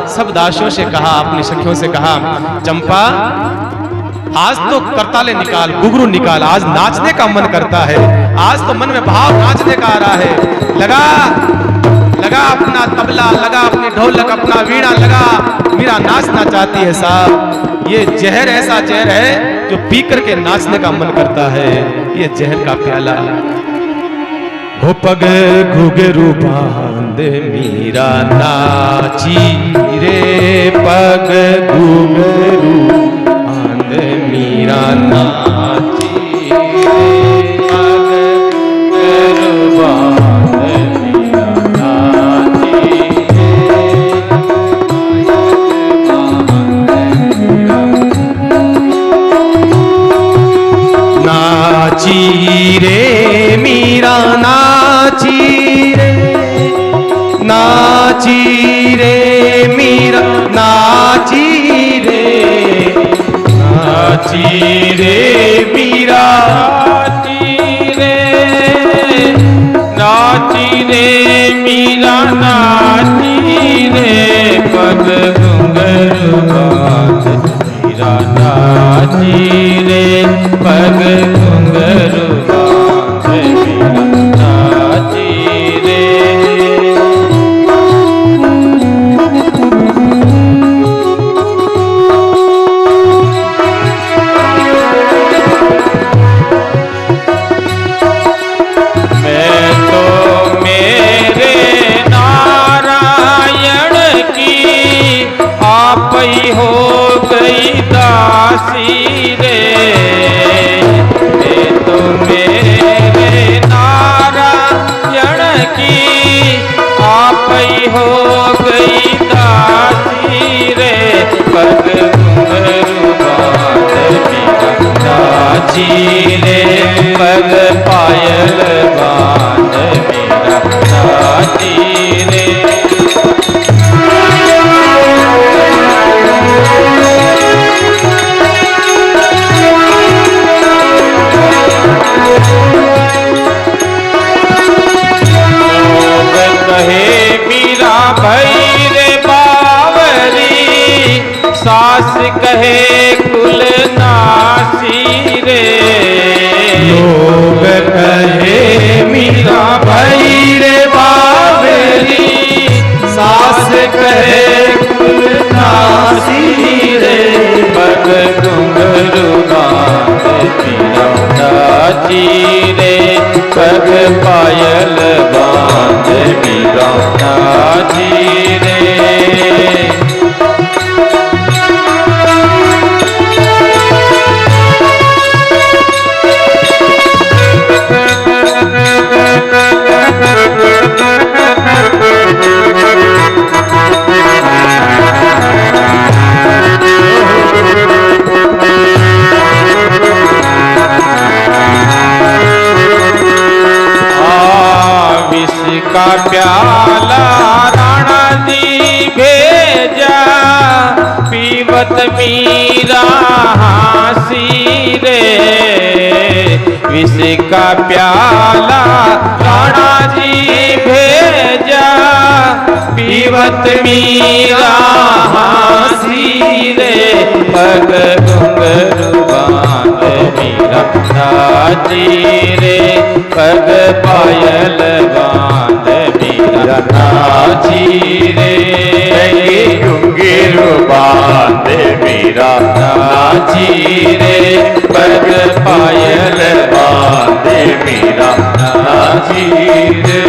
सब दासियों से कहा, अपनी सखियों से कहा, चंपा आज तो करताले निकाल, घुघरू निकाल, आज नाचने का मन करता है, आज तो मन में भाव नाचने का आ रहा है। लगा अपना तबला, लगा अपनी ढोलक, अपना वीणा लगा, मीरा नाचना चाहती है साहब। ये जहर ऐसा जहर है जो पी करके नाचने का मन करता है, ये जहर का प्याला। हो पग घुघरू बांधे मीरा नाची रे, पग घुघरू बांधे मीरा नाची रे, पग घुघरू बांधे मीरा नाची रे, नाची रे मीरा नाची रे, नाची रे मीरा नाची रे, नाची रे मीरा नाची रे, नाची रे मीरा नाची रे, पग घुंघरू बांधे मीरा नाची रे, पग घुंघरू बांधे मीरा नाची रे। मैं तो मेरे नारायण की आप ही हो गई दासी रे, मैं तो मेरे नारायण की आप ही हो गई दासी रे, पग घुंघरू बांधे मीरा नाची रे, पग पायल बांधे मीरा नाची रे। कहे मीरा भई रे बावरी, सास कहे कुल नासी रे, लोग कहे मीरा भई रे बावरी, सास कहे कुल नासी रे, पग घुंघरू बांधे मीरा नाची रे, पग पायल बांधे मीरा नाची रे। का प्याला राणा जी भेजा, पीवत मीरा हासी रे, विष का प्याला राणा जी भेजा, पीवत मीरा हासी रे, पग घुंघरू बांधे मीरा नाची रे, पग पायल बांधे मीरा नाची रे, घुंघरू बांधे मीरा नाची रे, पग पायल बांधे मीरा नाची रे।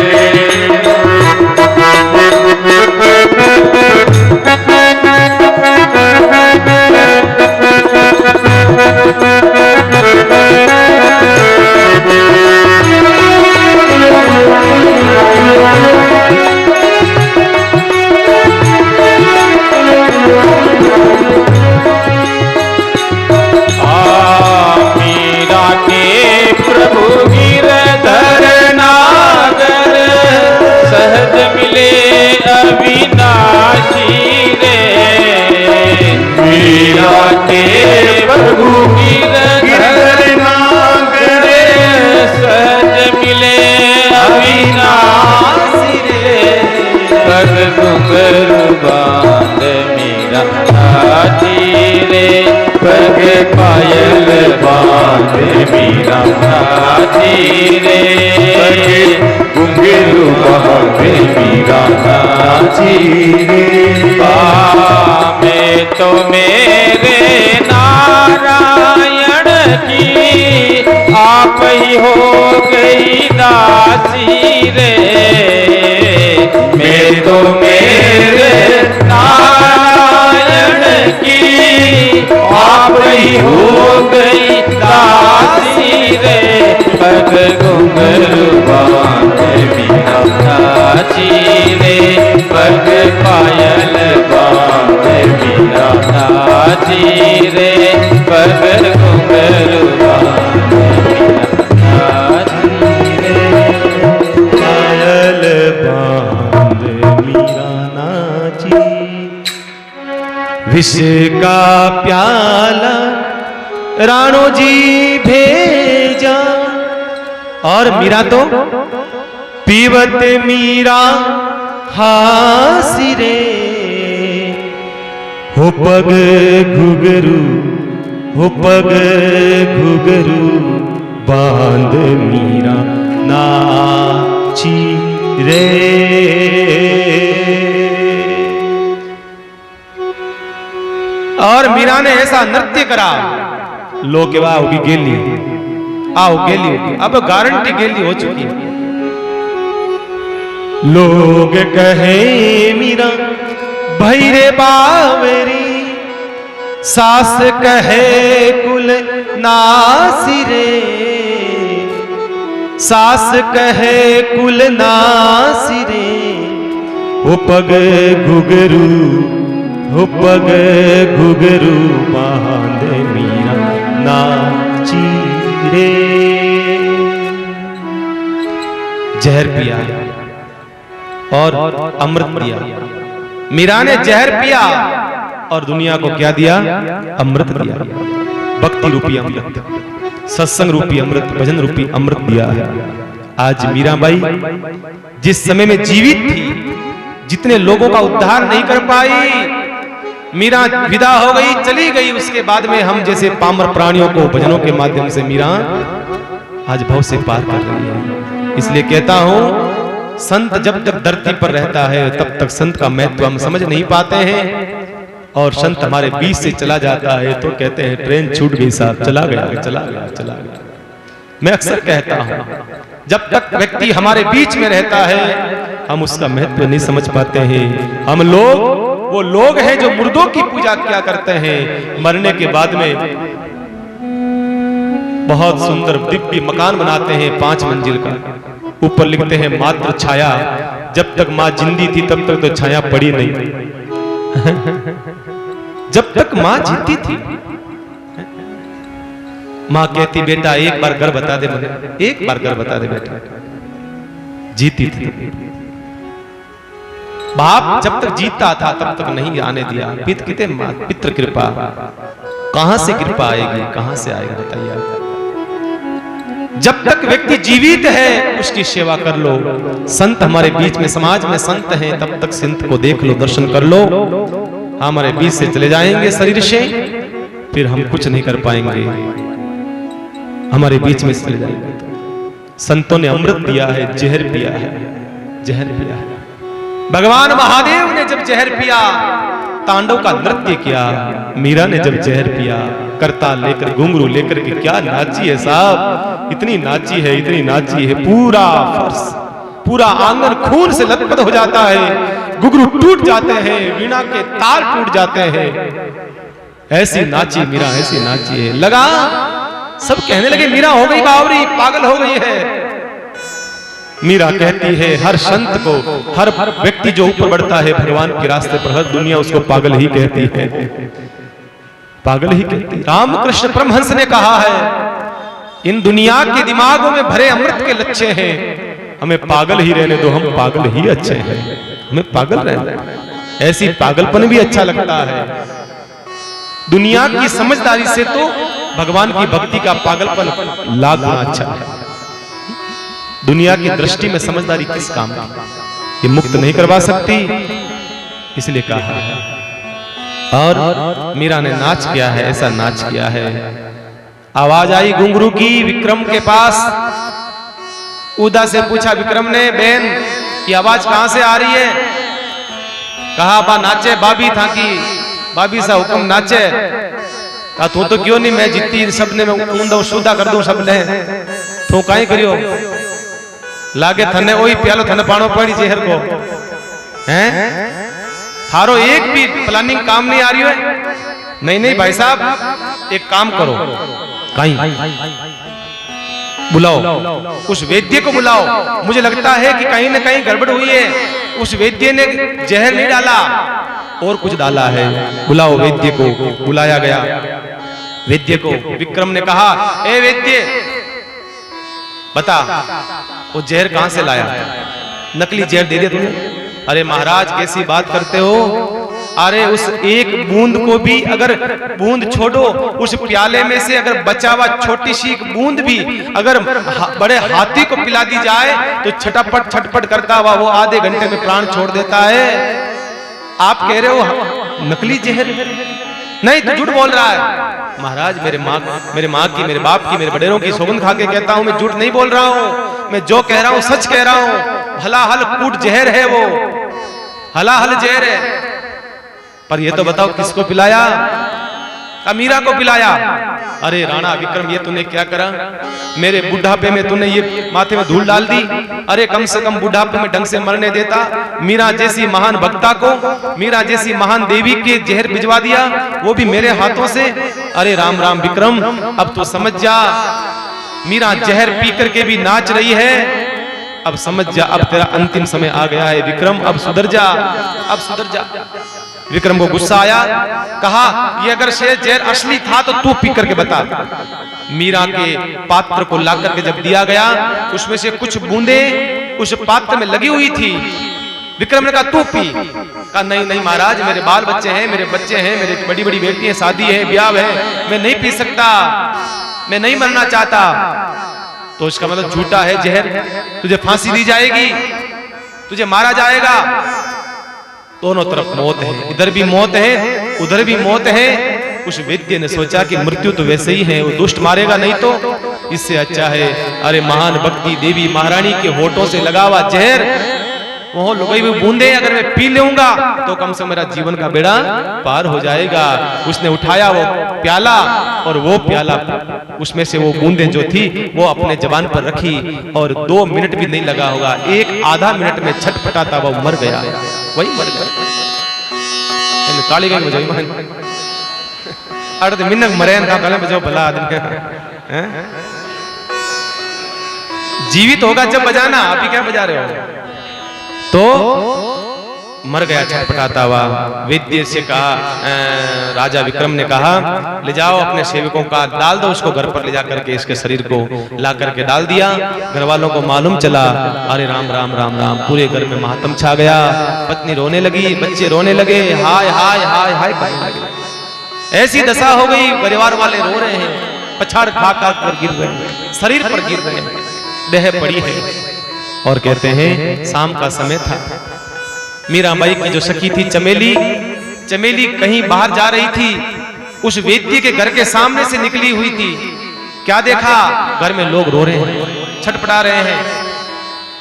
नाची रे घुंघरू बांधे मीरा नाची रे मैं तो मेरे नारायण की आप ही हो गई दासी रे मैं तो मेरे नारायण की आप ही हो गई दासी रे पग घुंघरू बांधे मीरा नाची रे पग पायल बांधे मीरा नाची रे पग घुंघरू बांधे मीरा नाची रे पायल बांध मीरा नाची विष का प्याला राणो जी भेजा और मीरा तो पीवत मीरा हासी रे हो पग घुघरू हो पग घुघरू बांध मीरा नाची रे और मीरा ने ऐसा नृत्य करा लोग के वाह गेली आओ गेली अब गारंटी गेली हो चुकी है लोग कहे मीरा भैरे बावरी सास कहे कुल नासी रे सास कहे कुल नासी रे हो पग घुघरू हो पग घुघरू बांध मीरा नाची रे जहर पिया और अमृत पिया मीरा ने जहर पिया और दुनिया को क्या दिया अमृत दिया भक्ति रूपी अमृत सत्संग रूपी अमृत भजन रूपी अमृत दिया है आज मीराबाई जिस समय में जीवित थी जितने लोगों का उद्धार नहीं कर पाई मीरा विदा हो गई चली गई उसके बाद में हम जैसे पामर प्राणियों को भजनों के माध्यम से मीरा आज भव से पार कर रही है इसलिए कहता हूं संत जब तक धरती पर रहता है तब तक संत का महत्व हम समझ नहीं पाते हैं और संत हमारे बीच से चला जाता है तो कहते हैं ट्रेन छूट गई साहब चला गया चला गया चला गया मैं अक्सर कहता हूं जब तक व्यक्ति हमारे बीच में रहता है हम उसका महत्व नहीं समझ पाते हैं हम लोग वो लोग हैं जो मुर्दों की पूजा किया करते हैं मरने के बाद में बहुत सुंदर दिव्य मकान बनाते हैं 5 मंजिल का ऊपर लिखते हैं मात्र छाया जब तक मां जिंदी थी तब तक तो छाया पड़ी नहीं जब तक मां जीती थी मां कहती बेटा एक बार घर बता दे मुझे एक बार घर बता दे बेटा जीती थी बाप जब तक जीता था तब तक नहीं आने दिया पितृ कृपा कहां से कृपा आएगी कहां से आएगी बताइए जब तक व्यक्ति जीवित है उसकी सेवा कर लो संत हमारे बीच में समाज में संत हैं तब तक संत को देख लो दर्शन कर लो हमारे बीच से चले जाएंगे शरीर से फिर हम कुछ नहीं कर पाएंगे हमारे बीच में चले जाएंगे संतों ने अमृत दिया है जहर पिया है जहर पिया है भगवान महादेव ने जब जहर पिया तांडव का नृत्य किया मीरा ने जब जहर पिया करताल लेकर घुंघरू लेकर के क्या नाची है साहब इतनी नाची है पूरा फर्श पूरा आंगन खून से लथपथ हो जाता है घुंघरू टूट जाते हैं वीणा के तार टूट जाते हैं ऐसी नाची मीरा ऐसी नाची है लगा सब कहने लगे मीरा हो गई बावरी पागल हो गई है मीरा कहती है हर संत को हर व्यक्ति जो ऊपर बढ़ता है भगवान के रास्ते पर हर दुनिया उसको पागल ही कहती है पागल ही कहती है रामकृष्ण परमहंस ने कहा है इन दुनिया के दिमागों में भरे अमृत के लच्छे हैं हमें पागल ही रहने दो हम पागल ही अच्छे हैं हमें पागल रहना ऐसी पागलपन भी अच्छा लगता है दुनिया की समझदारी से तो भगवान की भक्ति का पागलपन लाख गुना अच्छा है दुनिया की दृष्टि में समझदारी किस काम की ये मुक्त नहीं करवा सकती इसलिए कहा है और मीरा ने नाच किया है ऐसा नाच किया है आवाज आई घुंघरू की विक्रम के पास। उदा से पूछा विक्रम ने, बहन ये आवाज कहां से आ रही है? कहा बा नाचे बाबी था की बाबी सा हुक्म नाचे। कहा तू तो क्यों नहीं, मैं जितनी सबने मैं ऊंदा सुधा कर दूं सबने, तू काई करियो? लागे थने वही प्यालो थने पानो पड़ी जहर को हैं, थारो एक भी प्लानिंग काम नहीं आ रही है। नहीं नहीं भाई साहब एक काम करो, कहीं बुलाओ उस वैद्य को बुलाओ, मुझे लगता है कि कहीं ना कहीं गड़बड़ हुई है, उस वैद्य ने जहर नहीं डाला और कुछ डाला है, बुलाओ वैद्य को। बुलाया गया वैद्य को। विक्रम ने कहा, ए वैद्य बता वो जहर कहां से लाया? नकली जहर दे दिया तूने? अरे महाराज कैसी बात करते हो, अरे उस एक बूंद को भी, अगर बूंद छोड़ो उस प्याले में से अगर बचा हुआ छोटी सी एक बूंद भी अगर बड़े हाथी को पिला दी जाए तो छटपट छटपट करता हुआ वो आधे घंटे में प्राण छोड़ देता है। आप कह रहे हो नकली जहर? नहीं तो झूठ बोल रहा है। महाराज मेरे माँ की, मेरे बाप की, मेरे बड़ेरों की सौगंध खा के कहता हूं, मैं झूठ नहीं बोल रहा हूं, मैं जो कह रहा हूं सच कह रहा हूं। हलाहल कूट जहर है वो, हलाहल जहर है। पर ये तो बताओ किसको पिलाया? मीरा को पिलाया। अरे राणा विक्रम ये तूने क्या करा? मेरे बुढ़ापे में तूने ये माथे में धूल डाल दी। अरे कम से कम बुढ़ापे में ढंग से मरने देता। मीरा जैसी महान भक्ता को, मीरा जैसी महान देवी के जहर भिजवा दिया, वो भी मेरे हाथों से। अरे राम राम विक्रम, अब तो समझ जा, मीरा जहर पी करके भी नाच रही है। अब समझ जा, अब तेरा अंतिम समय आ गया है विक्रम, अब सुधर जा, अब सुधर जा। विक्रम को गुस्सा आया, कहा ये अगर शेर जहर असली था तो तू पी करके बता। मीरा के पात्र को ला करके जब दिया गया, उसमें से कुछ बूंदे उस पात्र में लगी हुई थी। विक्रम ने कहा तू पी। कहा नहीं नहीं महाराज, मेरे बाल बच्चे हैं, मेरे बच्चे हैं, मेरे बड़ी बड़ी बेटियां, शादी है, ब्याह है, मैं नहीं पी सकता, मैं नहीं मरना चाहता। तो इसका मतलब झूठा है जहर, तुझे फांसी दी जाएगी, तुझे मारा जाएगा। दोनों तरफ मौत है, इधर भी मौत है, उधर भी मौत है। उस वैद्य ने सोचा कि मृत्यु तो वैसे ही है, वो दुष्ट मारेगा नहीं तो इससे अच्छा है, अरे महान भक्ति देवी महारानी के होठों से लगा हुआ जहर, वो लुगाई हुई बूंदे अगर मैं पी लूंगा तो कम से मेरा जीवन का बेड़ा पार हो जाएगा। उसने उठाया वो प्याला और वो प्याला उसमें से वो बूंदे जो थी वो अपने जबान पर रखी और 2 मिनट भी नहीं लगा होगा, 1 आधा मिनट में छटपटाता वो मर गया, वही मर गया। ताली गई बजाई अर्ध मिनक मरे ना गले बजाओ भला आदमी हैं? जीवित होगा जब बजाना, आप ही क्या बजा रहे हो? तो मर गया छटपटाता हुआ। वैद्य से कहा, राजा विक्रम ने कहा ले जाओ अपने सेवकों का, डाल दो उसको घर पर ले जा करके, इसके शरीर को ला करके डाल दिया। घर वालों को मालूम चला, अरे राम राम राम राम, पूरे घर में मातम छा गया। पत्नी रोने लगी, बच्चे रोने लगे, हाय हाय हाय हाय करने लगे। ऐसी दशा हो गई, परिवार वाले रो रहे हैं, पछाड़ खा कर गिर रहे, शरीर पर गिर रहे, देह पड़ी है। और कहते हैं शाम का समय था। मीराबाई की जो सखी थी चमेली, चमेली कहीं बाहर जा रही थी, उस वैद्य के घर के सामने से निकली हुई थी। क्या देखा? घर में लोग रो रहे हैं, छटपटा रहे हैं।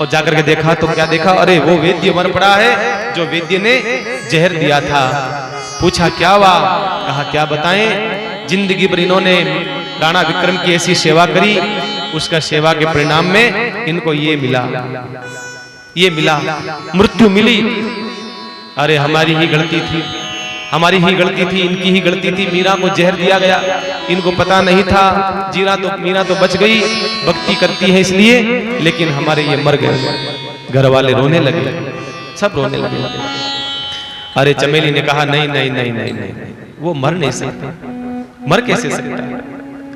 और जाकर के देखा तो क्या देखा? अरे वो वैद्य मर पड़ा है जो वैद्य ने जहर दिया था। पूछा क्या हुआ? कहा क्या बताएं, जिंदगी भर इन्होंने राणा विक्रम की ऐसी सेवा करी, उसका सेवा के परिणाम में इनको ये मिला, ये मिला, मृत्यु मिली। अरे हमारी ही गलती थी, हमारी ही गलती थी, इनकी ही गलती थी। मीरा को जहर दिया गया, इनको पता नहीं था। मीरा तो बच गई, भक्ति करती है इसलिए, लेकिन हमारे ये मर गए। घर वाले रोने लगे, सब रोने लगे। अरे चमेली ने कहा नहीं नहीं नहीं नहीं नहीं, वो मर नहीं सकता। मर कैसे सकता है?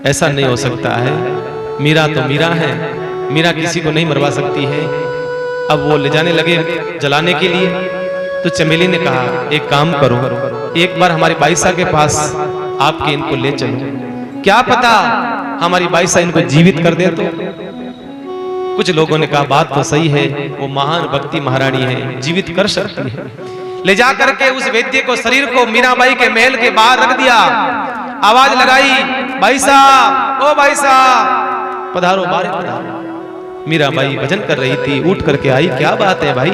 ऐसा नहीं हो सकता है। मीरा तो मीरा है, मीरा किसी को नहीं मरवा सकती है। अब वो ले जाने लगे जलाने के लिए। तो चमेली ने कहा एक काम करो, एक बार हमारी बाईसा के पास आपके इनको ले चलो, क्या पता हमारी बाईसा इनको जीवित कर दे। तो कुछ लोगों ने कहा बात तो सही है, वो महान भक्ति महारानी है, जीवित कर सकती है। ले जाकर के उस वैद्य को, शरीर को मीराबाई के महल के बाहर रख दिया। आवाज लगाई, भाई साहब, ओ भाई साहब, पधारो बारे पधारो। मीराबाई भजन कर रही थी, उठ करके आई, क्या बात है भाई?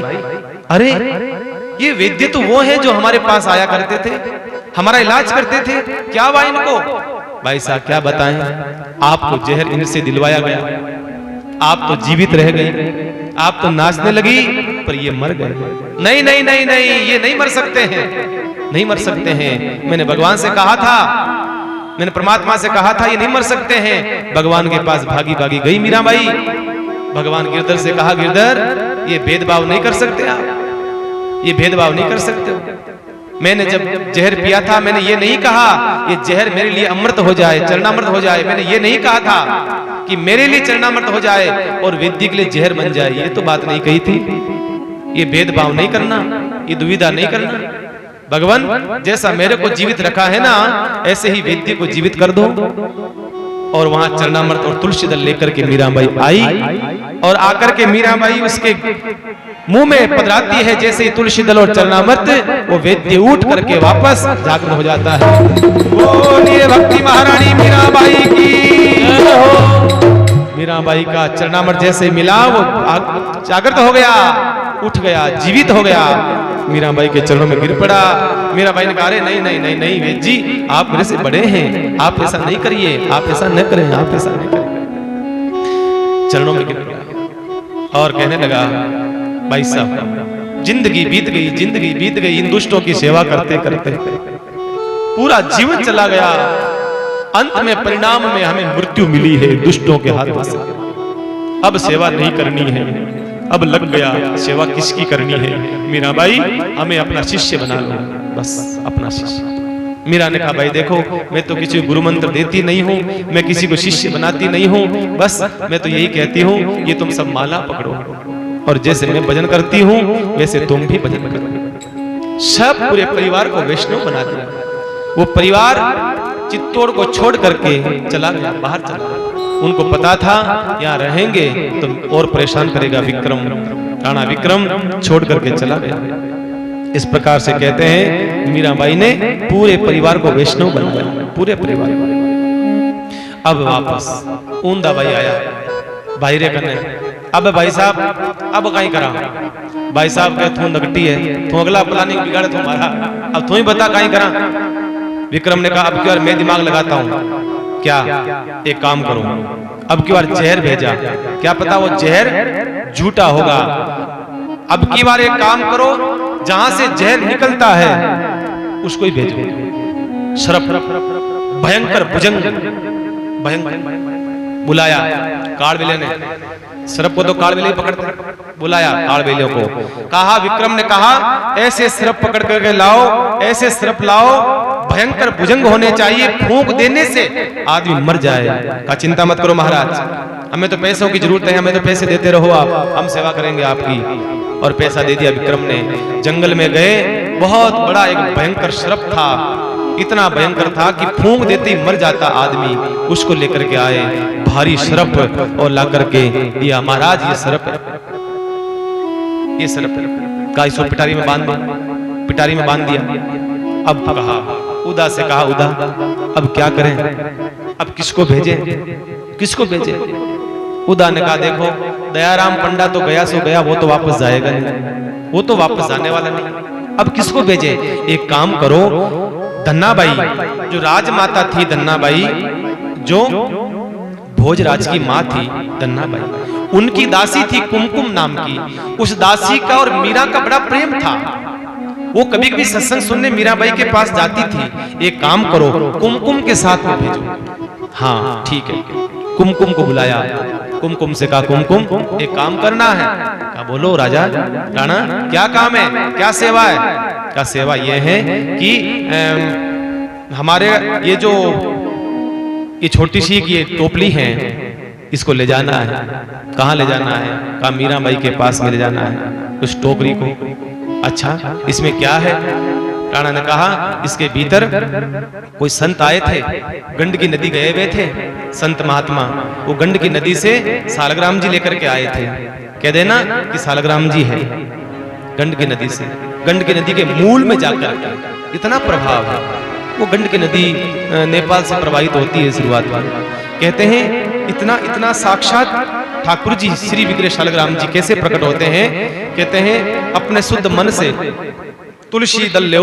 अरे ये वैद्य तो वो है जो हमारे पास आया करते थे, हमारा इलाज करते थे, क्या हुआ इनको? भाई साहब क्या बताएं, आपको जहर इनसे दिलवाया गया, आप तो जीवित रह गए, आप तो नाचने लगी पर ये मर गए। नहीं नहीं नहीं नहीं, ये नहीं मर सकते हैं, नहीं मर सकते हैं। मैंने भगवान से कहा था, मैंने परमात्मा से कहा था ये नहीं मर सकते हैं। भगवान के पास भागी भागी गई मीराबाई, भगवान गिरधर से कहा, गिरधर ये भेदभाव नहीं कर सकते आप, ये भेदभाव नहीं कर सकते हो। मैंने जब जहर पिया था मैंने ये नहीं कहा ये जहर मेरे लिए अमृत हो जाए, चरणामृत हो जाए, मैंने ये नहीं कहा था कि मेरे लिए चरणामृत हो जाए और वैद्य के लिए जहर बन जाए, ये तो बात नहीं कही थी। ये भेदभाव नहीं करना, ये दुविधा नहीं करना। भगवान जैसा मेरे को जीवित रखा है ना, ऐसे ही वैद्य को जीवित कर दो। और वहां चरणामृत और तुलसी दल लेकर के मीराबाई आई, और आकर के मीराबाई उसके मुंह में पधराती है जैसे ही तुलसी दल और चरणामृत, वो वैद्य उठ करके वापस जागृत हो जाता है। बोलिए भक्ति महारानी मीराबाई की। मीराबाई का चरणामृत जैसे मिला वो जागृत हो गया, उठ गया, जीवित हो गया, मीराबाई के चरणों में गिर पड़ा। मीराबाई ने कहा, अरे नहीं नहीं नहीं नहीं वेद जी, आप मेरे से बड़े हैं, आप ऐसा नहीं करिए, आप ऐसा न करें, आप ऐसा नहीं करें। चरणों में गिर पड़ा और कहने लगा, भाई साहब जिंदगी बीत गई, जिंदगी बीत गई, इन दुष्टों की सेवा करते करते पूरा जीवन चला गया, अंत में परिणाम में हमें मृत्यु मिली है दुष्टों के हाथों से। अब सेवा नहीं करनी है, अब लग गया, सेवा किसकी करनी है? मीराबाई हमें अपना शिष्य बना लो, बस अपना शिष्य। मीरा ने कहा, भाई देखो मैं तो किसी को गुरु मंत्र देती नहीं हूँ, मैं किसी को शिष्य बनाती नहीं हूँ, बस मैं तो यही कहती हूँ ये तुम सब माला पकड़ो और जैसे मैं भजन करती हूँ वैसे तुम भी भजन करो। सब पूरे परिवार को वैष्णव बना दिया। वो परिवार चित्तौड़ को छोड़ करके चला गया, बाहर चला गया। उनको पता था यहाँ रहेंगे तो और परेशान करेगा विक्रम, राणा विक्रम छोड़ करके चला गया। इस प्रकार से कहते हैं मीराबाई ने पूरे परिवार को वैष्णव बनाया, पूरे परिवार। अब वापस ऊंदा भाई आया भाई रे करने, अब भाई साहब अब कहीं करा, भाई साहब कहे तू नगटी है, तू अगला प्लानिंग बिगाड़े तुम्हारा, अब तू ही बता कहीं करा। विक्रम ने कहा, अब की बार मैं दिमाग लगाता हूँ, क्या एक काम करो, अब की बार जहर भेजा, क्या पता वो जहर झूठा होगा। अब की बार एक काम करो, जहां से जहर निकलता है उसको ही भेजो। शरफ भयंकर भुजंग भयंकर बुलाया कालबेले ने, शरफ को तो कालबेले पकड़ते, बुलाया कालबेलियों को, कहा विक्रम ने कहा ऐसे शरफ पकड़ करके लाओ, ऐसे शरफ लाओ, भयंकर भुजंग होने चाहिए, फूंक देने से आदमी मर जाए। का चिंता मत करो महाराज, हमें तो पैसों की जरूरत है, हमें तो पैसे देते रहो आप, हम सेवा करेंगे आपकी। और पैसा दे दिया विक्रम ने। जंगल में गए, बहुत बड़ा एक भयंकर सर्प था, इतना भयंकर था कि फूंक देते ही मर जाता आदमी। उसको लेकर के आए, भारी सर्प, और ला करके दिया, महाराज ये सर्प है, ये सर्प का, इसको पिटारी में बांध दो, पिटारी में बांध दिया। अब कहा उदा से, कहा उदा अब क्या करें, अब किसको भेजे, किसको भेजे? उदा ने कहा देखो दयाराम पंडा तो गया सो गया, वो तो वापस जाएगा नहीं, वो तो वापस जाने वाला नहीं, अब किसको भेजे? एक काम करो, धन्नाबाई जो राजमाता थी, धन्नाबाई जो भोजराज की माँ थी, धन्नाबाई उनकी दासी थी कुमकुम नाम की। उस दासी का और मीरा का बड़ा प्रेम था, वो कभी कभी सत्संग सुनने मीराबाई के पास जाती थी। एक काम करो, कुमकुम के साथ में भेजो। हाँ ठीक है, कुमकुम को बुलाया, कुमकुम से कहा कुमकुम एक काम करना है। क्या बोलो राजा राणा, क्या काम है, क्या सेवा है? क्या सेवा ये है कि हमारे ये जो ये छोटी सी ये टोपली है, इसको ले जाना है। कहाँ ले जाना है? कहा मीराबाई के पास में ले जाना है उस टोकरी को। अच्छा इसमें क्या है? राणा ने कहा इसके भीतर कोई संत आए थे, गंडकी नदी गए हुए थे संत महात्मा, वो गंडकी नदी से सालग्राम जी लेकर के आए थे। कह देना कि सालग्राम जी है गंडकी नदी से, गंडकी नदी के मूल में जाकर, इतना प्रभाव है वो गंड की नदी नेपाल से प्रवाहित होती है शुरुआत में। कहते हैं इतना इतना साक्षात ठाकुर जी श्री विग्रह शालग्राम जी कैसे प्रकट होते हैं। कहते हैं अपने शुद्ध मन से तुलसी दल लो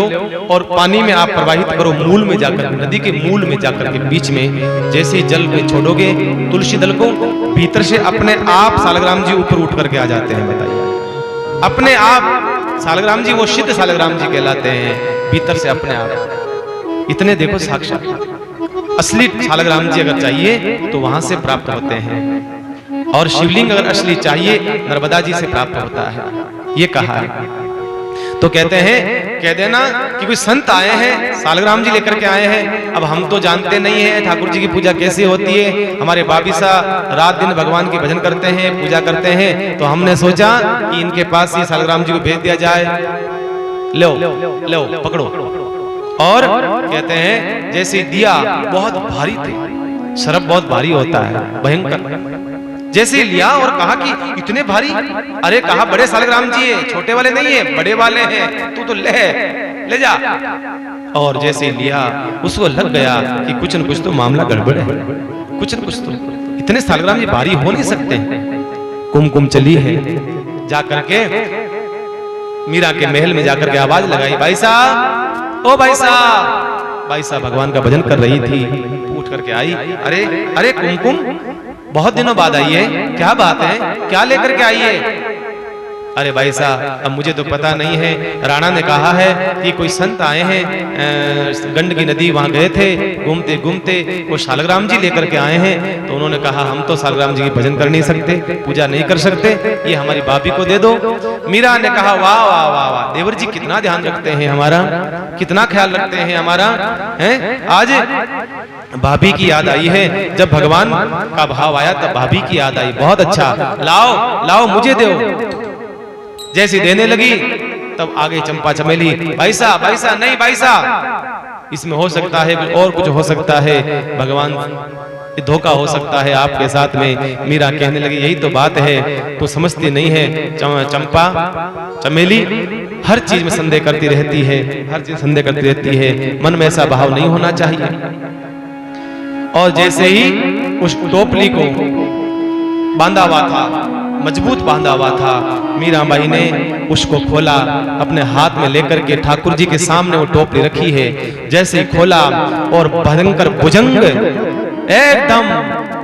और पानी में आप प्रवाहित करो, मूल में जाकर, नदी के मूल में जाकर के बीच में जैसे ही जल में छोड़ोगे तुलसी दल को, भीतर से अपने आप शालग्राम जी ऊपर उठ करके आ जाते हैं। बताइए, अपने आप शालग्राम जी, वो सिद्ध शालग्राम जी कहलाते हैं, भीतर से अपने आप। इतने देखो साक्षात असली शालग्राम जी अगर चाहिए तो वहां से प्राप्त होते हैं, और शिवलिंग अगर असली चाहिए नर्मदा जी से प्राप्त होता है, ये कहा है। तो कहते हैं, कह देना कि कोई संत आए हैं, शालग्राम जी लेकर के आए हैं। अब हम तो जानते नहीं है ठाकुर जी की पूजा कैसे होती है। हमारे बाबी सा रात दिन भगवान की भजन करते हैं, पूजा करते हैं, तो हमने सोचा कि इनके पास ये शालग्राम जी को भेज दिया जाए। लो लो पकड़ो। और कहते हैं जैसे दिया बहुत भारी थे, शरब बहुत भारी होता है, भयंकर। जैसे लिया और कहा कि इतने भारी, अरे कहा बड़े शालग्राम जी है, छोटे वाले नहीं है, बड़े वाले हैं, तू तो ले जा। और जैसे लिया उसको लग गया कि कुछ न कुछ तो मामला गड़बड़ है, कुछ न कुछ तो, इतने शालग्राम जी भारी हो नहीं सकते। कुमकुम चली है, जाकर के मीरा के महल में जाकर के आवाज लगाई, भाई साहब, ओ भाई साहब। भाई साहब भगवान का भजन कर रही थी, उठ करके आई, अरे अरे कुमकुम बहुत दिनों बाद आई है, क्या बात है, क्या लेकर के आई है? अरे भाई साहब अब मुझे तो पता नहीं है, राणा ने कहा है कि कोई संत आए हैं, गंड की नदी वहां गए थे, घूमते घूमते वो शालग्राम जी लेकर के आए हैं। तो उन्होंने कहा हम तो शालग्राम जी की भजन कर नहीं सकते, पूजा नहीं कर सकते, ये हमारी भाभी को दे दो। मीरा ने कहा वाह वाह वाह वाह, देवर जी कितना ध्यान रखते हैं हमारा, कितना ख्याल रखते हैं हमारा, है। आज भाभी की याद आई है, जब भगवान का भाव आया तब भाभी की याद आई, बहुत अच्छा, लाओ लाओ मुझे दो। जैसी देने लगी तब आगे चंपा चमेली, भाई साहब नहीं भाई साहब, इसमें हो सकता है और कुछ हो सकता है, भगवान धोखा हो सकता है आपके साथ में। मीरा कहने लगी यही तो बात है, तो समझती नहीं है। चंपा चमेली हर चीज में संदेह करती रहती है, हर चीज संदेह करती रहती है, मन में ऐसा भाव नहीं होना चाहिए। और जैसे ही उस टोपली को बांधा हुआ था, मजबूत बांधा हुआ था, मीराबाई ने उसको खोला, अपने हाथ में लेकर के ठाकुर जी के सामने वो टोपली रखी है, जैसे ही खोला और भयंकर भुजंग एकदम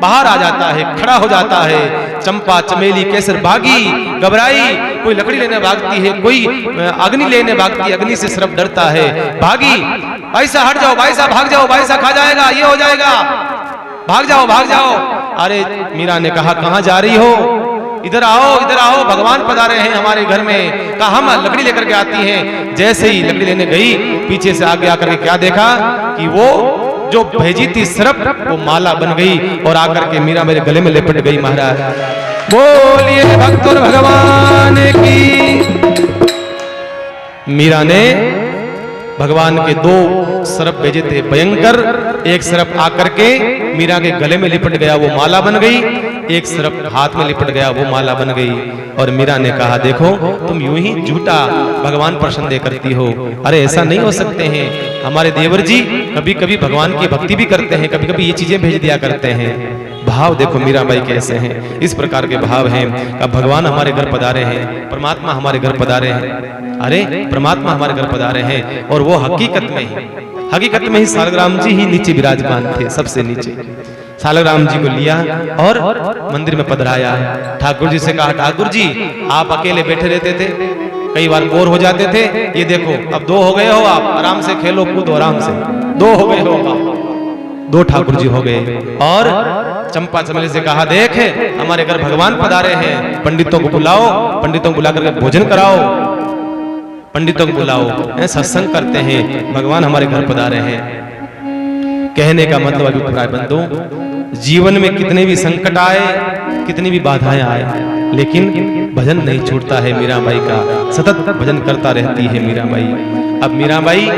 बाहर आ जाता है, खड़ा हो जाता है। चंपा चमेली केसर भागी, घबराई, कोई लकड़ी लेने भागती है, कोई अग्नि लेने भागती है, अग्नि से सिर्फ डरता है, भागी, भाई साहब हट जाओ, भाई साहब भाग जाओ, भाई साहब खा जाएगा, ये हो जाएगा, भाग जाओ भाग जाओ। अरे मीरा ने कहा कहां जा रही हो, इधर आओ, भगवान पधारे हैं हमारे घर में। कहा हम लकड़ी लेकर के आती हैं। जैसे ही लकड़ी लेने गई, पीछे से आगे आकर के क्या देखा कि वो जो भेजी थी सिर्फ वो माला बन गई और आकर के मीरा मेरे गले में लिपट गई। महाराज बोलिए भक्तों भगवान की। मीरा ने भगवान के दो सरप भेजे थे भयंकर, एक सरप आकर के मीरा के गले में लिपट गया, वो माला बन गई, एक सरप हाथ में लिपट गया, वो माला बन गई। और मीरा ने कहा देखो तुम यूं ही झूठा भगवान पर संदेह करती हो, अरे ऐसा नहीं हो सकते हैं, हमारे देवर जी कभी कभी भगवान की भक्ति भी करते हैं, कभी कभी ये चीजें भेज दिया करते हैं। भाव देखो मीराबाई कैसे हैं, इस प्रकार के भाव हैं। अब भगवान हमारे घर पधारे हैं, परमात्मा हमारे घर पधारे हैं, अरे परमात्मा हमारे घर पधारे हैं, और वो हकीकत में ही शालग्राम जी ही नीचे विराजमान थे, सबसे नीचे। शालग्राम जी को लिया और मंदिर में पधराया। ठाकुर जी से कहा ठाकुर जी आप अकेले बैठे रहते थे, कई बार बोर हो जाते थे, ये देखो अब दो हो गए हो, आप आराम से खेलो कूदो, आराम से दो हो गए हो, दो ठाकुर जी हो गए। और चंपा चमेली से कहा देख हमारे घर भगवान पधारे हैं, पंडितों को बुलाओ, पंडितों को बुला करके भोजन कराओ, पंडितों को बुलाओ, सत्संग करते हैं, भगवान हमारे घर पधारे हैं। कहने का मतलब अभिप्राय बंधु, जीवन में कितने भी संकट आए, कितनी भी बाधाएं आए, लेकिन भजन नहीं छूटता है मीराबाई का, सतत भजन करता रहती है मीराबाई। अब मीराबाई